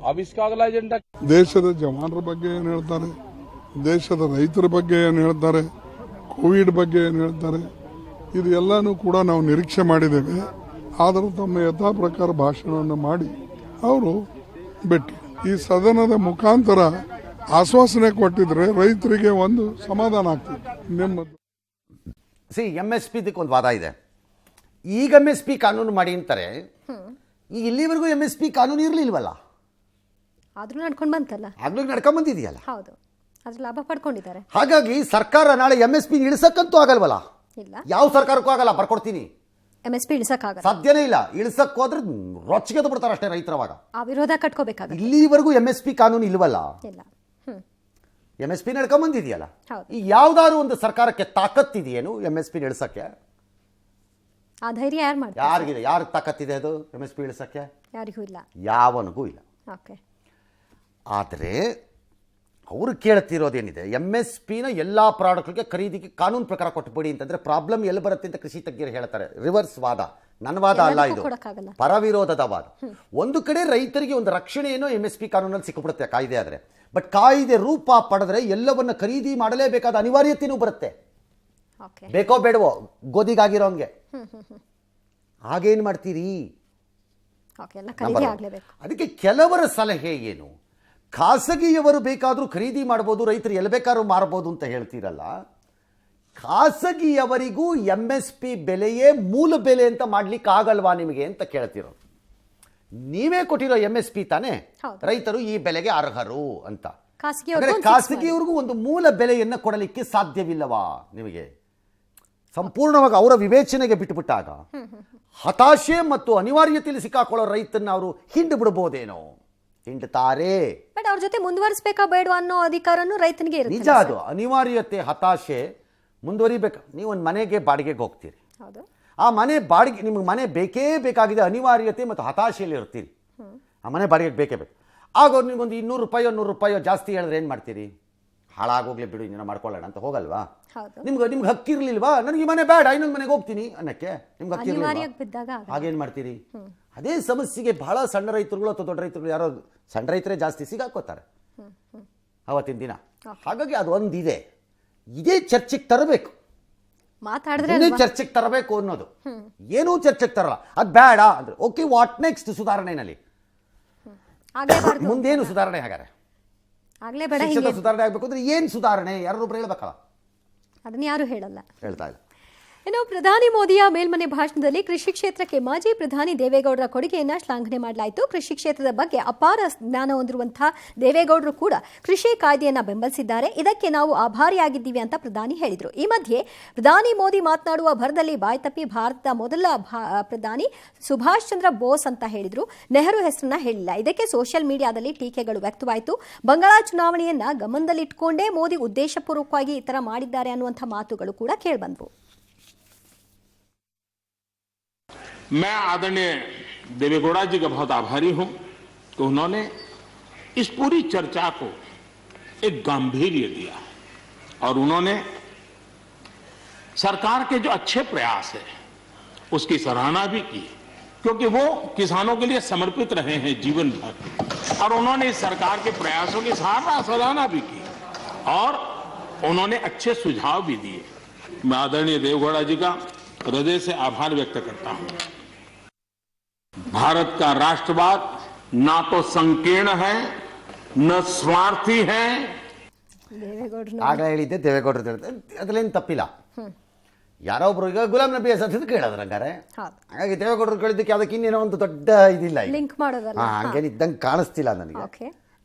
अब इसका अगला एजेंडा ದೇಶದ ಜವಾನರ ಬಗ್ಗೆ ಏನು ಹೇಳ್ತಾರೆ, ದೇಶದ ರೈತರ ಬಗ್ಗೆ ಏನು ಹೇಳ್ತಾರೆ, ಕೋವಿಡ್ ಬಗ್ಗೆ ಏನು ಹೇಳ್ತಾರೆ, ಇದು ಎಲ್ಲನೂ ಕೂಡ ನಾವು ನಿರೀಕ್ಷೆ ಮಾಡಿದ್ದೇವೆ. ಆದರೂ ತಮ್ಮ ಯಥಾ ಪ್ರಕಾರ ಭಾಷಣವನ್ನು ಮಾಡಿ ಅವರು ಬಿಟ್ಟು ಈ ಸದನದ ಮುಖಾಂತರ ಆಶ್ವಾಸನೆ ಕೊಟ್ಟಿದ್ರೆ ರೈತರಿಗೆ ಒಂದು ಸಮಾಧಾನ ಆಗ್ತಿತ್ತು. ನೆಮ್ಮದಿ. MSP ಒಂದು ವಾದ ಇದೆ. ಈಗ MSP ಕಾನೂನು ಮಾಡಿ ಅಂತಾರೆ. ಈಗ ಇಲ್ಲಿವರೆಗೂ MSP ಕಾನೂನು ಇರಲಿಲ್ವಲ್ಲ, ಆದ್ರೂ ನಡ್ಕೊಂಡು ಬಂತಲ್ಲ, ಆಗ್ಲೂ ನಡ್ಕೊಂಡ್ ಬಂದಿದೆಯಲ್ಲ. ಹೌದು, ಅದ್ರ ಲಾಭ ಪಡ್ಕೊಂಡಿದ್ದಾರೆ. ಹಾಗಾಗಿ ಸರ್ಕಾರ ನಾಳೆ MSP ಇಳಿಸಕ್ಕಂತೂ ಆಗಲ್ವಲ್ಲ. ಇಲ್ಲ, ಯಾವ ಸರ್ಕಾರಕ್ಕೂ ಆಗಲ್ಲ. ಬರ್ಕೊಡ್ತೀನಿ, MSP ಇಳಿಸಕ್ಕಾಗಲ್ಲ, ಸಾಧ್ಯನೇ ಇಲ್ಲ. ಇಳಿಸಕ್ ಹೋದ್ರೆ ರೊಚ್ಚಿಗೆ ಬಿಡ್ತಾರೆ ಅಷ್ಟೇ ರೈತರವಾಗ. ಆ ವಿರೋಧ ಕಟ್ಕೋಬೇಕಾಗುತ್ತೆ. ಇಲ್ಲಿವರೆಗೂ MSP ಕಾನೂನು ಇಲ್ವಲ್ಲ, ಇಲ್ಲ. MSP ನಡ್ಕೊಂಡ್ ಬಂದಿದೆಯಲ್ಲ. ಹೌದು. ಈ ಯಾವ್ದಾದ್ರು ಒಂದು ಸರ್ಕಾರಕ್ಕೆ ತಾಕತ್ತಿದೆಯೇನು MSP ಇಳಿಸಕ್ಕೆ? ಆ ಧೈರ್ಯ ಯಾರು ಮಾಡ್ತಾರೆ? ಯಾರಿಗಿದೆ? ಯಾರು ತಾಕತ್ತಿದೆ ಅದು MSP ಇಳಿಸಕ್ಕೆ? ಯಾರಿಗೂ ಇಲ್ಲ, ಯಾವನಿಗೂ ಇಲ್ಲ. ಓಕೆ. ಆದರೆ ಅವರು ಕೇಳ್ತಿರೋದೇನಿದೆ, MSPನ ಎಲ್ಲ ಪ್ರಾಡಕ್ಟ್ಗಳಿಗೆ ಖರೀದಿಗೆ ಕಾನೂನು ಪ್ರಕಾರ ಕೊಟ್ಟುಬಿಡಿ ಅಂತಂದ್ರೆ ಪ್ರಾಬ್ಲಮ್ ಎಲ್ಲಿ ಬರುತ್ತೆ ಅಂತ ಕೃಷಿ ತಜ್ಞರು ಹೇಳ್ತಾರೆ. ರಿವರ್ಸ್ ವಾದ, ನನ್ನ ವಾದ ಅಲ್ಲ ಇದು, ಪರವಿರೋಧದ ವಾದ. ಒಂದು ಕಡೆ ರೈತರಿಗೆ ಒಂದು ರಕ್ಷಣೆಯನ್ನು MSP ಕಾನೂನಲ್ಲಿ ಸಿಕ್ಕಿಬಿಡುತ್ತೆ ಕಾಯ್ದೆ ಆದರೆ. ಬಟ್ ಕಾಯ್ದೆ ರೂಪ ಪಡೆದ್ರೆ ಎಲ್ಲವನ್ನ ಖರೀದಿ ಮಾಡಲೇಬೇಕಾದ ಅನಿವಾರ್ಯತೆಯೂ ಬರುತ್ತೆ. ಬೇಕೋ ಬೇಡವೋ ಗೋಧಿಗಾಗಿರೋಂಗೆ. ಹಾಗೇನು ಮಾಡ್ತೀರಿ? ಅದಕ್ಕೆ ಕೆಲವರ ಸಲಹೆ ಏನು, ಖಾಸಗಿಯವರು ಬೇಕಾದರೂ ಖರೀದಿ ಮಾಡ್ಬೋದು, ರೈತರು ಎಲ್ಲಿ ಬೇಕಾದ್ರೂ ಮಾರಬಹುದು ಅಂತ ಹೇಳ್ತೀರಲ್ಲ. ಖಾಸಗಿಯವರಿಗೂ MSP ಬೆಲೆಯೇ ಮೂಲ ಬೆಲೆ ಅಂತ ಮಾಡ್ಲಿಕ್ಕೆ ಆಗಲ್ವಾ ನಿಮಗೆ ಅಂತ ಕೇಳ್ತಿರೋದು. ನೀವೇ ಕೊಟ್ಟಿರೋ MSP ತಾನೇ ರೈತರು ಈ ಬೆಲೆಗೆ ಅರ್ಹರು ಅಂತ. ಖಾಸಗಿಯವರಿಗೂ ಒಂದು ಮೂಲ ಬೆಲೆಯನ್ನು ಕೊಡಲಿಕ್ಕೆ ಸಾಧ್ಯವಿಲ್ಲವಾ ನಿಮಗೆ? ಸಂಪೂರ್ಣವಾಗಿ ಅವರ ವಿವೇಚನೆಗೆ ಬಿಟ್ಟುಬಿಟ್ಟಾಗ ಹತಾಶೆ ಮತ್ತು ಅನಿವಾರ್ಯತೆಯಲ್ಲಿ ಸಿಕ್ಕಾಕೊಳ್ಳೋ ರೈತನ್ನ ಅವರು ಹಿಂಡು ಬಿಡಬಹುದೇನೋ? ಹಿಂಡ್ತಾರೆ. ಬಟ್ ಅವ್ರ ಜೊತೆ ಮುಂದುವರಿಸಬೇಕಾ ಬೇಡ ಅನ್ನೋ ಅಧಿಕಾರನೂ ರೈತನಿಗೆ ಇರುತ್ತೆ. ನಿಜ, ಅದು ಅನಿವಾರ್ಯತೆ, ಹತಾಶೆ ಮುಂದುವರಿಬೇಕು. ನೀವು ಒಂದು ಮನೆಗೆ ಬಾಡಿಗೆಗೆ ಹೋಗ್ತೀರಿ, ಆ ಮನೆ ಬಾಡಿಗೆ ನಿಮ್ಗೆ ಮನೆ ಬೇಕೇ ಬೇಕಾಗಿದೆ, ಅನಿವಾರ್ಯತೆ ಮತ್ತು ಹತಾಶೆಯಲ್ಲಿ ಇರ್ತೀರಿ. ಆ ಮನೆ ಬಾಡಿಗೆಗೆ ಬೇಕೇ ಬೇಕು. ಆಗ ಅವ್ರು ನಿಮ್ಗೊಂದು 200 ರೂಪಾಯೋ ಜಾಸ್ತಿ ಹೇಳಿದ್ರೆ ಏನು ಮಾಡ್ತೀರಿ? ಹಾಳಾಗೋಗ್ಲಿ ಬಿಡು, ಇನ್ನೇನು ಮಾಡ್ಕೊಳ್ಳೋಣ ಅಂತ ಹೋಗಲ್ವಾ? ನಿಮ್ಗೆ ಹಕ್ಕಿರ್ಲಿಲ್ವಾ? ನನಗೆ ಈ ಮನೆ ಬೇಡ, ಇನ್ನೊಂದು ಮನೆಗೆ ಹೋಗ್ತೀನಿ ಅನ್ನಕ್ಕೆ ನಿಮ್ಗೆ ಹಕ್ಕಿರ್ಲಿಲ್ವಾ? ಹಾಗೇನು ಮಾಡ್ತೀರಿ? ಅದೇ ಸಮಸ್ಯೆಗೆ ಬಹಳ ಸಣ್ಣ ರೈತರುಗಳು ಅಥವಾ ದೊಡ್ಡ ರೈತರುಗಳು, ಯಾರೋ ಸಣ್ಣ ರೈತರೇ ಜಾಸ್ತಿ ಸಿಗಾಕೋತಾರೆ ಅವತ್ತಿನ ದಿನ. ಹಾಗಾಗಿ ಅದು ಒಂದಿದೆ, ಇದೇ ಚರ್ಚೆಗೆ ತರಬೇಕು, ಮಾತಾಡಿದ್ರೆ ಚರ್ಚೆಗೆ ತರಬೇಕು ಅನ್ನೋದು. ಏನೂ ಚರ್ಚೆಗೆ ತರಲ್ಲ, ಅದು ಬೇಡ ಅಂದ್ರೆ ಓಕೆ, ವಾಟ್ ನೆಕ್ಸ್ಟ್? ಸುಧಾರಣೆನಲ್ಲಿ ಮುಂದೇನು ಸುಧಾರಣೆ? ಹಾಗಾದ್ರೆ ಸುಧಾರಣೆ ಆಗ್ಬೇಕು ಅಂದ್ರೆ ಏನ್ ಸುಧಾರಣೆ? ಯಾರೊಬ್ರು ಹೇಳ್ಬೇಕಲ್ಲ, ಅದನ್ನ ಯಾರು ಹೇಳಲ್ಲ, ಹೇಳ್ತಾ ಇಲ್ಲ. ಇನ್ನು ಪ್ರಧಾನಿ ಮೋದಿಯ ಮೇಲ್ಮನೆ ಭಾಷಣದಲ್ಲಿ ಕೃಷಿ ಕ್ಷೇತ್ರಕ್ಕೆ ಮಾಜಿ ಪ್ರಧಾನಿ ದೇವೇಗೌಡರ ಕೊಡುಗೆಯನ್ನ ಶ್ಲಾಘನೆ ಮಾಡಲಾಯಿತು. ಕೃಷಿ ಕ್ಷೇತ್ರದ ಬಗ್ಗೆ ಅಪಾರ ಜ್ಞಾನ ಹೊಂದಿರುವಂತಹ ದೇವೇಗೌಡರು ಕೂಡ ಕೃಷಿ ಕಾಯ್ದೆಯನ್ನ ಬೆಂಬಲಿಸಿದ್ದಾರೆ. ಇದಕ್ಕೆ ನಾವು ಆಭಾರಿಯಾಗಿದ್ದೀವಿ ಅಂತ ಪ್ರಧಾನಿ ಹೇಳಿದರು. ಈ ಮಧ್ಯೆ ಪ್ರಧಾನಿ ಮೋದಿ ಮಾತನಾಡುವ ಭರದಲ್ಲಿ ಬಾಯ್ತಪ್ಪಿ ಭಾರತದ ಮೊದಲ ಪ್ರಧಾನಿ ಸುಭಾಷ್ ಚಂದ್ರ ಬೋಸ್ ಅಂತ ಹೇಳಿದ್ರು, ನೆಹರು ಹೆಸರನ್ನ ಹೇಳಿಲ್ಲ. ಇದಕ್ಕೆ ಸೋಷಿಯಲ್ ಮೀಡಿಯಾದಲ್ಲಿ ಟೀಕೆಗಳು ವ್ಯಕ್ತವಾಯಿತು. ಬಂಗಾಳ ಚುನಾವಣೆಯನ್ನ ಗಮನದಲ್ಲಿಟ್ಟುಕೊಂಡೇ ಮೋದಿ ಉದ್ದೇಶಪೂರ್ವಕವಾಗಿ ಈ ತರ ಮಾಡಿದ್ದಾರೆ ಅನ್ನುವಂಥ ಮಾತುಗಳು ಕೂಡ ಕೇಳಿಬಂದವು. मैं आदरणीय देवेगौड़ा जी का बहुत आभारी हूं कि उन्होंने इस पूरी चर्चा को एक गांभीर्य दिया और उन्होंने सरकार के जो अच्छे प्रयास है उसकी सराहना भी की, क्योंकि वो किसानों के लिए समर्पित रहे हैं जीवन भर, और उन्होंने इस सरकार के प्रयासों की सराहना भी की और उन्होंने अच्छे सुझाव भी दिए. मैं आदरणीय देवेगौड़ा जी का हृदय से आभार व्यक्त करता हूं. भारत का राष्ट्रवाद ना तो संकीर्ण है न स्वार्थी है. ದೇವೇಗೌಡರು ಆಗ ಹೇಳಿದ್ದೆ ದೇವೇಗೌಡರು ಅದ್ರಲ್ಲೇನು ತಪ್ಪಿಲ್ಲ. ಯಾರೋ ಒಬ್ರು ಈಗ ಗುಲಾಂ ನಬಿ ಆಜಾದ್ ಅಂತ ಕೇಳಿದ್ರು ಹಂಗಾರೆ. ಹೌದು. ಹಾಗಾಗಿ ದೇವೇಗೌಡರು ಕೇಳಿದ್ದಕ್ಕೆ ಅದಕ್ಕೆ ಇನ್ನೇನೋ ಒಂದು ದೊಡ್ಡ ಇದಿಲ್ಲ ಈಗ. ಲಿಂಕ್ ಮಾಡೋದಲ್ಲ. ಹಂಗೇನು ಇದ್ದಂಗೆ ಕಾಣಿಸ್ತಿಲ್ಲ ನನಗೆ. ಓಕೆ.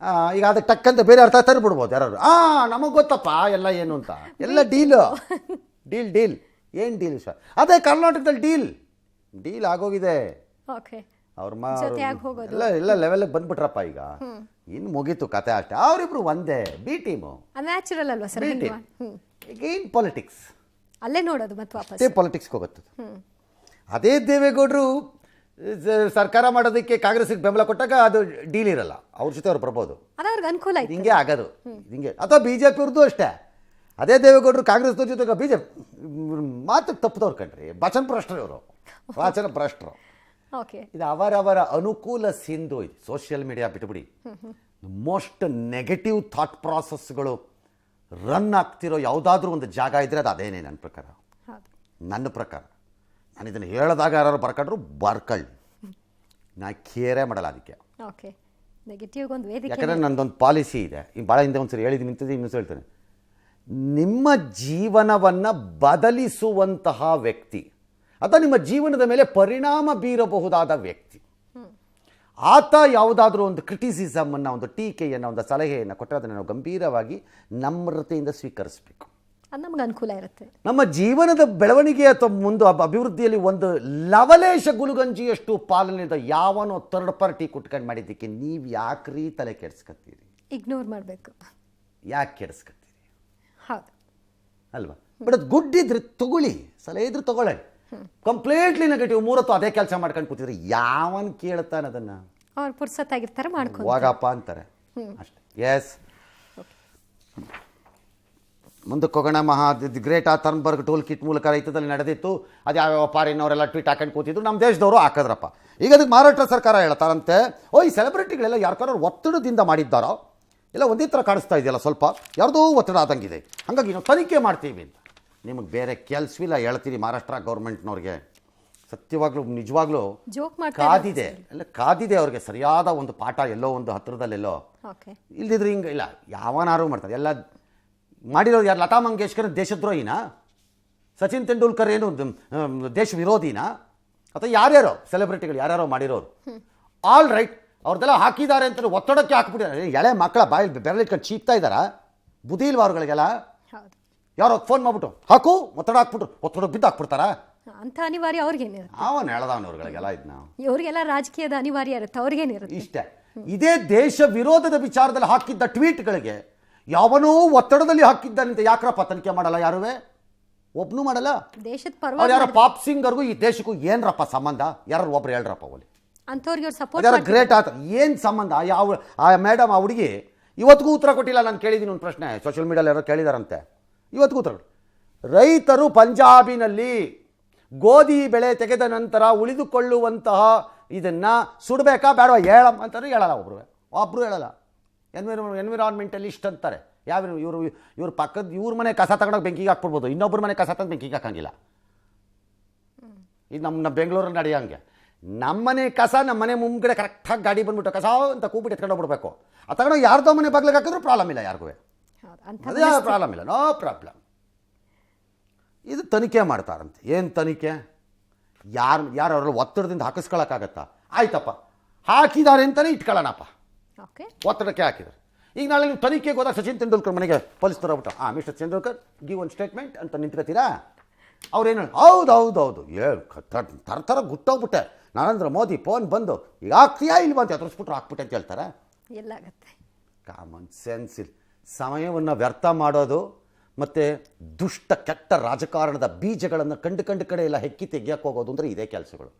ಈಗ ಅದಕ್ಕೆ ಟಕ್ಕಂತ ಬೇರೆ ಅರ್ಥ ತರ್ಬಿಡ್ಬೋದು ಯಾರು. ನಮಗೆ ಗೊತ್ತಪ್ಪ ಎಲ್ಲ ಏನು ಅಂತ. ಎಲ್ಲ ಡೀಲು ಡೀಲ್ ಏನು ಡೀಲ್ ಸರ್? ಅದೇ ಕರ್ನಾಟಕದಲ್ಲಿ ಡೀಲ್ ಆಗೋಗಿದೆ. ಓಕೆ. ಅವ್ರ ಜೊತೆಯಾಗಿ ಹೋಗೋದು. ಎಲ್ಲ ಲೆವೆಲ್ಗೆ ಬಂದ್ಬಿಟ್ರಪ್ಪ ಈಗ. ಇನ್ನು ಮುಗೀತು ಕತೆ ಅಷ್ಟೇ. ಅವರಿಬ್ರು ಒಂದೇ ಬಿ ಟೀಮು. ನ್ಯಾಚುರಲ್ ಅಲ್ವಾ ಸರ್? ಏನ್ ಪಾಲಿಟಿಕ್ಸ್ ಅಲ್ಲೇ ನೋಡೋದು ಮತ್ತೆ ವಾಪಸ್ ಅದೇ ಪಾಲಿಟಿಕ್ಸ್ಗೆ ಹೋಗುತ್ತೆ. ಅದೇ ದೇವೇಗೌಡರು ಸರ್ಕಾರ ಮಾಡೋದಕ್ಕೆ ಕಾಂಗ್ರೆಸ್ಗೆ ಬೆಂಬಲ ಕೊಟ್ಟಾಗ ಅದು ಡೀಲ್ ಇರಲ್ಲ. ಅವ್ರ ಜೊತೆ ಅವ್ರು ಬರ್ಬೋದು. ಅದು ಅವ್ರಿಗೆ ಅನುಕೂಲ ಆಯ್ತು. ಹಿಂಗೆ ಆಗೋದು ಹಿಂಗೆ. ಅಥವಾ ಬಿಜೆಪಿ ಅವ್ರದ್ದು ಅಷ್ಟೇ. ಅದೇ ದೇವೇಗೌಡರು ಕಾಂಗ್ರೆಸ್ ಜೊತೆಗೆ ಬಿಜೆಪಿ ಮಾತಕ್ಕೆ ತಪ್ಪದವ್ರು ಕಣ್ರಿ. ವಚನ ಭ್ರಷ್ಟರು ಇವರು, ವಾಚನ ಭ್ರಷ್ಟರು. ಓಕೆ. ಇದು ಅವರವರ ಅನುಕೂಲ ಸಿಂಧು. ಇದು ಸೋಷಿಯಲ್ ಮೀಡಿಯಾ ಬಿಟ್ಬಿಡಿ. ಮೋಸ್ಟ್ ನೆಗೆಟಿವ್ ಥಾಟ್ ಪ್ರಾಸೆಸ್ಗಳು ರನ್ ಆಗ್ತಿರೋ ಯಾವುದಾದ್ರೂ ಒಂದು ಜಾಗ ಇದ್ರೆ ಅದು ಅದೇನೇ ನನ್ನ ಪ್ರಕಾರ. ನಾನು ಇದನ್ನು ಹೇಳಿದಾಗ ಯಾರು ಬರ್ಕೊಂಡ್ರು ಬರ್ಕೊಳ್ಳಿ, ನಾ ಕೇರೇ ಮಾಡಲ್ಲ ಅದಕ್ಕೆ. ಓಕೆ. ನೆಗೆಟಿವ್ ಒಂದು ವೇದಿಕೆ. ಯಾಕಂದರೆ ನಂದೊಂದು ಪಾಲಿಸಿ ಇದೆ. ಭಾಳ ಹಿಂದೆ ಒಂದ್ಸರಿ ಹೇಳಿದ್ದೀನಿ, ನಿಂತಿದ್ದು ಇನ್ನೊಂದು ಹೇಳ್ತೇನೆ. ನಿಮ್ಮ ಜೀವನವನ್ನು ಬದಲಿಸುವಂತಹ ವ್ಯಕ್ತಿ ಅಥವಾ ನಿಮ್ಮ ಜೀವನದ ಮೇಲೆ ಪರಿಣಾಮ ಬೀರಬಹುದಾದ ವ್ಯಕ್ತಿ ಆತ ಯಾವುದಾದ್ರೂ ಒಂದು ಕ್ರಿಟಿಸಿಸಮನ್ನು, ಒಂದು ಟೀಕೆಯನ್ನು, ಒಂದು ಸಲಹೆಯನ್ನು ಕೊಟ್ಟರೆ ಅದನ್ನು ನಾವು ಗಂಭೀರವಾಗಿ ನಮ್ರತೆಯಿಂದ ಸ್ವೀಕರಿಸಬೇಕು. ಅದು ನಮ್ಗೆ ಅನುಕೂಲ ಇರುತ್ತೆ. ನಮ್ಮ ಜೀವನದ ಬೆಳವಣಿಗೆ ಅಥವಾ ಮುಂದೆ ಅಭಿವೃದ್ಧಿಯಲ್ಲಿ ಒಂದು ಲವಲೇಶ ಗುಲುಗಂಜಿಯಷ್ಟು ಪಾಲನೆಯಿಂದ ಯಾವನೋ ಥರ್ಡ್ ಪಾರ್ಟಿ ಕುಟ್ಕೊಂಡು ಮಾಡಿದ್ದಕ್ಕೆ ನೀವು ಯಾಕ್ರೀ ತಲೆ ಕೆಡಿಸ್ಕೊತೀರಿ? ಇಗ್ನೋರ್ ಮಾಡಬೇಕು. ಯಾಕೆ ಕೆಡಿಸ್ಕೊತೀರಿ? ಹೌದು ಅಲ್ವಾ? ಬಟ್ ಅದು ಗುಡ್ ಇದ್ರೆ ತಗೊಳ್ಳಿ, ಸಲಹೆ ಇದ್ರೆ ತಗೊಳ್ಳಿ. ಕಂಪ್ಲೀಟ್ಲಿ ನೆಗೆಟಿವ್ 30 ಅದೇ ಕೆಲಸ ಮಾಡ್ಕೊಂಡು ಕೂತಿದ್ರೆ ಯಾವನ್ ಕೇಳ್ತಾನೆ ಅದನ್ನು? ಅವ್ರು ಪುರ್ಸತ್ತಾಗಿರ್ತಾರೆ, ಮಾಡ್ಕೊಂಡು ಹೋಗಪ್ಪ ಅಂತಾರೆ ಅಷ್ಟೇ. ಎಸ್, ಮುಂದಕ್ಕೆ ಹೋಗೋಣ. ಗ್ರೇಟಾ ಥರ್ನ್ಬರ್ಗ್ ಟೂಲ್ ಕಿಟ್ ಮೂಲಕ ರೈತದಲ್ಲಿ ನಡೆದಿತ್ತು. ಅದು ಯಾವ್ಯಾವ ಫಾರಿನವರೆಲ್ಲ ಟ್ವೀಟ್ ಹಾಕೊಂಡು ಕೂತಿದ್ರು, ನಮ್ಮ ದೇಶದವರು ಹಾಕಿದ್ರಪ್ಪ. ಈಗ ಅದಕ್ಕೆ ಮಹಾರಾಷ್ಟ್ರ ಸರ್ಕಾರ ಹೇಳ್ತಾರಂತೆ, ಈ ಸೆಲೆಬ್ರಿಟಿಗಳೆಲ್ಲ ಯಾರ್ಕಾರು ಒತ್ತಡದಿಂದ ಮಾಡಿದ್ದಾರೋ ಎಲ್ಲ ಒಂದೇ ಥರ ಕಾಣಿಸ್ತಾ ಇದೆಯಲ್ಲ, ಸ್ವಲ್ಪ ಯಾರ್ದೋ ಒತ್ತಡ ಆದಂಗಿದೆ, ಹಾಗಾಗಿ ನಾವು ತನಿಖೆ ಮಾಡ್ತೀವಿ ಅಂತ. ನಿಮಗೆ ಬೇರೆ ಕೆಲಸವಿಲ್ಲ ಹೇಳ್ತೀರಿ ಮಹಾರಾಷ್ಟ್ರ ಗೌರ್ಮೆಂಟ್ನವ್ರಿಗೆ. ಸತ್ಯವಾಗ್ಲೂ ನಿಜವಾಗ್ಲೂ ಕಾದಿದೆ ಅವ್ರಿಗೆ ಸರಿಯಾದ ಒಂದು ಪಾಠ ಎಲ್ಲೋ ಒಂದು ಹತ್ತಿರದಲ್ಲೆಲ್ಲೋ. ಇಲ್ದಿದ್ರೆ ಹಿಂಗೆ ಇಲ್ಲ, ಯಾವನಾರು ಮಾಡ್ತಾರೆ. ಎಲ್ಲ ಮಾಡಿರೋರು ಯಾರು? ಲತಾ ಮಂಗೇಶ್ಕರ್ ದೇಶದ್ರೋಹಿನಾ? ಸಚಿನ್ ತೆಂಡೂಲ್ಕರ್ ಏನು ದೇಶ ವಿರೋಧಿನಾ? ಅಥವಾ ಯಾರ್ಯಾರೋ ಸೆಲೆಬ್ರಿಟಿಗಳು ಯಾರ್ಯಾರೋ ಮಾಡಿರೋರು. ಆಲ್ ರೈಟ್, ಅವ್ರದ್ದೆಲ್ಲ ಹಾಕಿದ್ದಾರೆ ಅಂತ ಒತ್ತಡಕ್ಕೆ ಹಾಕ್ಬಿಟ್ಟಿದ್ದಾರೆ. ಎಳೆ ಮಕ್ಕಳ ಬಾಯಲ್ಲಿ ಬೆರಳಿಟ್ಕೊಂಡು ಚೀಪ್ತಾ ಇದ್ದಾರಾ? ಬುದ್ಧಿ ಇಲ್ವಾ ಅವ್ರುಗಳಿಗೆಲ್ಲ? ಯಾರೋ ಫೋನ್ ಮಾಡ್ಬಿಟ್ಟು ಹಾಕು, ಒತ್ತಡ ಹಾಕ್ಬಿಟ್ರು, ಒತ್ತಡ ಬಿದ್ದು ಹಾಕ್ಬಿಡ್ತಾರಾ? ಅಂತ ಅನಿವಾರ್ಯ ಅವ್ರಿಗೇನಿರುತ್ತೆ? ಅವನು ಹೇಳ್ದವನವ್ರುಗಳಿಗೆಲ್ಲ ಇದನ್ನ. ಇವ್ರಿಗೆಲ್ಲ ರಾಜಕೀಯದ ಅನಿವಾರ್ಯ ಇರುತ್ತೆ, ಅವ್ರಿಗೇನಿರುತ್ತೆ ಇಷ್ಟೇ. ಇದೇ ದೇಶ ವಿರೋಧದ ವಿಚಾರದಲ್ಲಿ ಹಾಕಿದ್ದ ಟ್ವೀಟ್ಗಳಿಗೆ ಯಾವನೋ ಒತ್ತಡದಲ್ಲಿ ಹಾಕಿದ್ದಾನಂತೆ. ಯಾಕ್ರಪ್ಪ ತನಿಖೆ ಮಾಡಲ್ಲ? ಯಾರುವೆ ಒಬ್ನು ಮಾಡಲ್ಲ. ದೇಶದ ಅವ್ರು ಪರವಾಗಿ ಯಾರೋ ಪಾಪ್ ಸಿಂಗರ್ಗೂ ಈ ದೇಶಕ್ಕೂ ಏನ್ರಪ್ಪ ಸಂಬಂಧ? ಯಾರು ಒಬ್ರು ಹೇಳ್ರಪ್ಪ ಅವಲ್ಲಿ ಅಂಥವ್ರಿಗೆ ಸಪೋರ್ಟ್ ಯಾರು ಗ್ರೇಟ್ ಆತ ಏನು ಸಂಬಂಧ? ಯಾವ ಆ ಮೇಡಮ್ ಆ ಹುಡುಗಿ ಇವತ್ತಿಗೂ ಉತ್ತರ ಕೊಟ್ಟಿಲ್ಲ. ನಾನು ಕೇಳಿದ್ದೀನಿ ಒಂದು ಪ್ರಶ್ನೆ, ಸೋಷಿಯಲ್ ಮೀಡಿಯಲ್ಲಿ ಯಾರೋ ಕೇಳಿದಾರಂತೆ, ಇವತ್ತಿಗೂ ಉತ್ತರ. ರೈತರು ಪಂಜಾಬಿನಲ್ಲಿ ಗೋಧಿ ಬೆಳೆ ತೆಗೆದ ನಂತರ ಉಳಿದುಕೊಳ್ಳುವಂತಹ ಇದನ್ನು ಸುಡಬೇಕಾ ಬೇಡವಾ ಹೇಳಮ್ಮ ಅಂತಾರೆ. ಹೇಳಲ್ಲ ಒಬ್ರು ಹೇಳಲ್ಲ. ಎನ್ವಿರಾನ್ಮೆಂಟಲಿಸ್ಟ್ ಅಂತಾರೆ. ಇವ್ರ ಪಕ್ಕದ ಇವ್ರ ಮನೆ ಕಸ ತಗೊಂಡೋಗಿ ಬೆಂಕಿಗೆ ಹಾಕ್ಬಿಡ್ಬೋದು, ಇನ್ನೊಬ್ಬರ ಮನೆ ಕಸ ತಂದು ಬೆಂಕಿಗೆ ಹಾಕಂಗಿಲ್ಲ. ಇದು ನಮ್ಮ ಬೆಂಗಳೂರಲ್ಲಿ ನಡೆಯೋಂಗೆ. ನಮ್ಮನೆ ಕಸ ನಮ್ಮನೆ ಮುಂಗಡೆ ಕರೆಕ್ಟಾಗಿ ಗಾಡಿ ಬಂದ್ಬಿಟ್ಟು ಕಸ ಅಂತ ಕೂಗ್ಬಿಟ್ಟು ಎತ್ಕೊಂಡು ಹೋಗ್ಬಿಡ್ಬೇಕು. ಅದು ತಗೊಂಡೋಗಿ ಯಾರ್ದೋ ಮನೆ ಬಾಗ್ಲಿಗೆ ಹಾಕಿದ್ರು ಪ್ರಾಬ್ಲಮ್ ಇಲ್ಲ, ಯಾರಿಗೂ ಅದೇ ಪ್ರಾಬ್ಲಮ್ ಇಲ್ಲ, ನೋ ಪ್ರಾಬ್ಲಮ್. ಇದು ತನಿಖೆ ಮಾಡ್ತಾರಂತೆ. ಏನು ತನಿಖೆ? ಯಾರು ಅವರೆಲ್ಲ ಒತ್ತಡದಿಂದ ಹಾಕಿಸ್ಕೊಳಕ್ಕಾಗತ್ತಾ? ಆಯ್ತಪ್ಪ, ಹಾಕಿದ್ದಾರೆ ಅಂತಲೇ ಇಟ್ಕೊಳ್ಳೋಣಪ್ಪ, ಒತ್ತಡಕ್ಕೆ ಹಾಕಿದ್ದಾರೆ. ಈಗ ನಾಳೆ ನೀವು ತನಿಖೆಗೆ ಹೋದಾಗ ಸಚಿನ್ ತೆಂಡೂಲ್ಕರ್ ಮನೆಗೆ ಪೊಲೀಸ್ ತರೋಬಿಟ್ಟು mister Tendulkar give one statement ಅಂತ ನಿಂತ್ಕೋತೀರಾ? ಅವ್ರೇನು ಹೌದು ಥರ ಗುಟ್ಟೋಗ್ಬಿಟ್ಟೆ, ನರೇಂದ್ರ ಮೋದಿ ಫೋನ್ ಬಂದು ಈಗ ಹಾಕ್ತೀಯಾ ಇಲ್ವಾ ಅಂತ ಎದುರಿಸ್ಬಿಟ್ರು ಹಾಕ್ಬಿಟ್ಟೆ ಅಂತ ಹೇಳ್ತಾರೆ. ಎಲ್ಲಾಗತ್ತೆ ಕಾಮನ್ ಸೆನ್ಸ್ ಇಲ್ಲ. ಸಮಯವನ್ನು ವ್ಯರ್ಥ ಮಾಡೋದು ಮತ್ತು ದುಷ್ಟ ಕೆಟ್ಟ ರಾಜಕಾರಣದ ಬೀಜಗಳನ್ನು ಕಂಡು ಕಡೆ ಎಲ್ಲ ಹೆಕ್ಕಿ ತೆಗಿಯಕ್ಕೆ ಹೋಗೋದು ಅಂದರೆ ಇದೇ ಕೆಲಸಗಳು.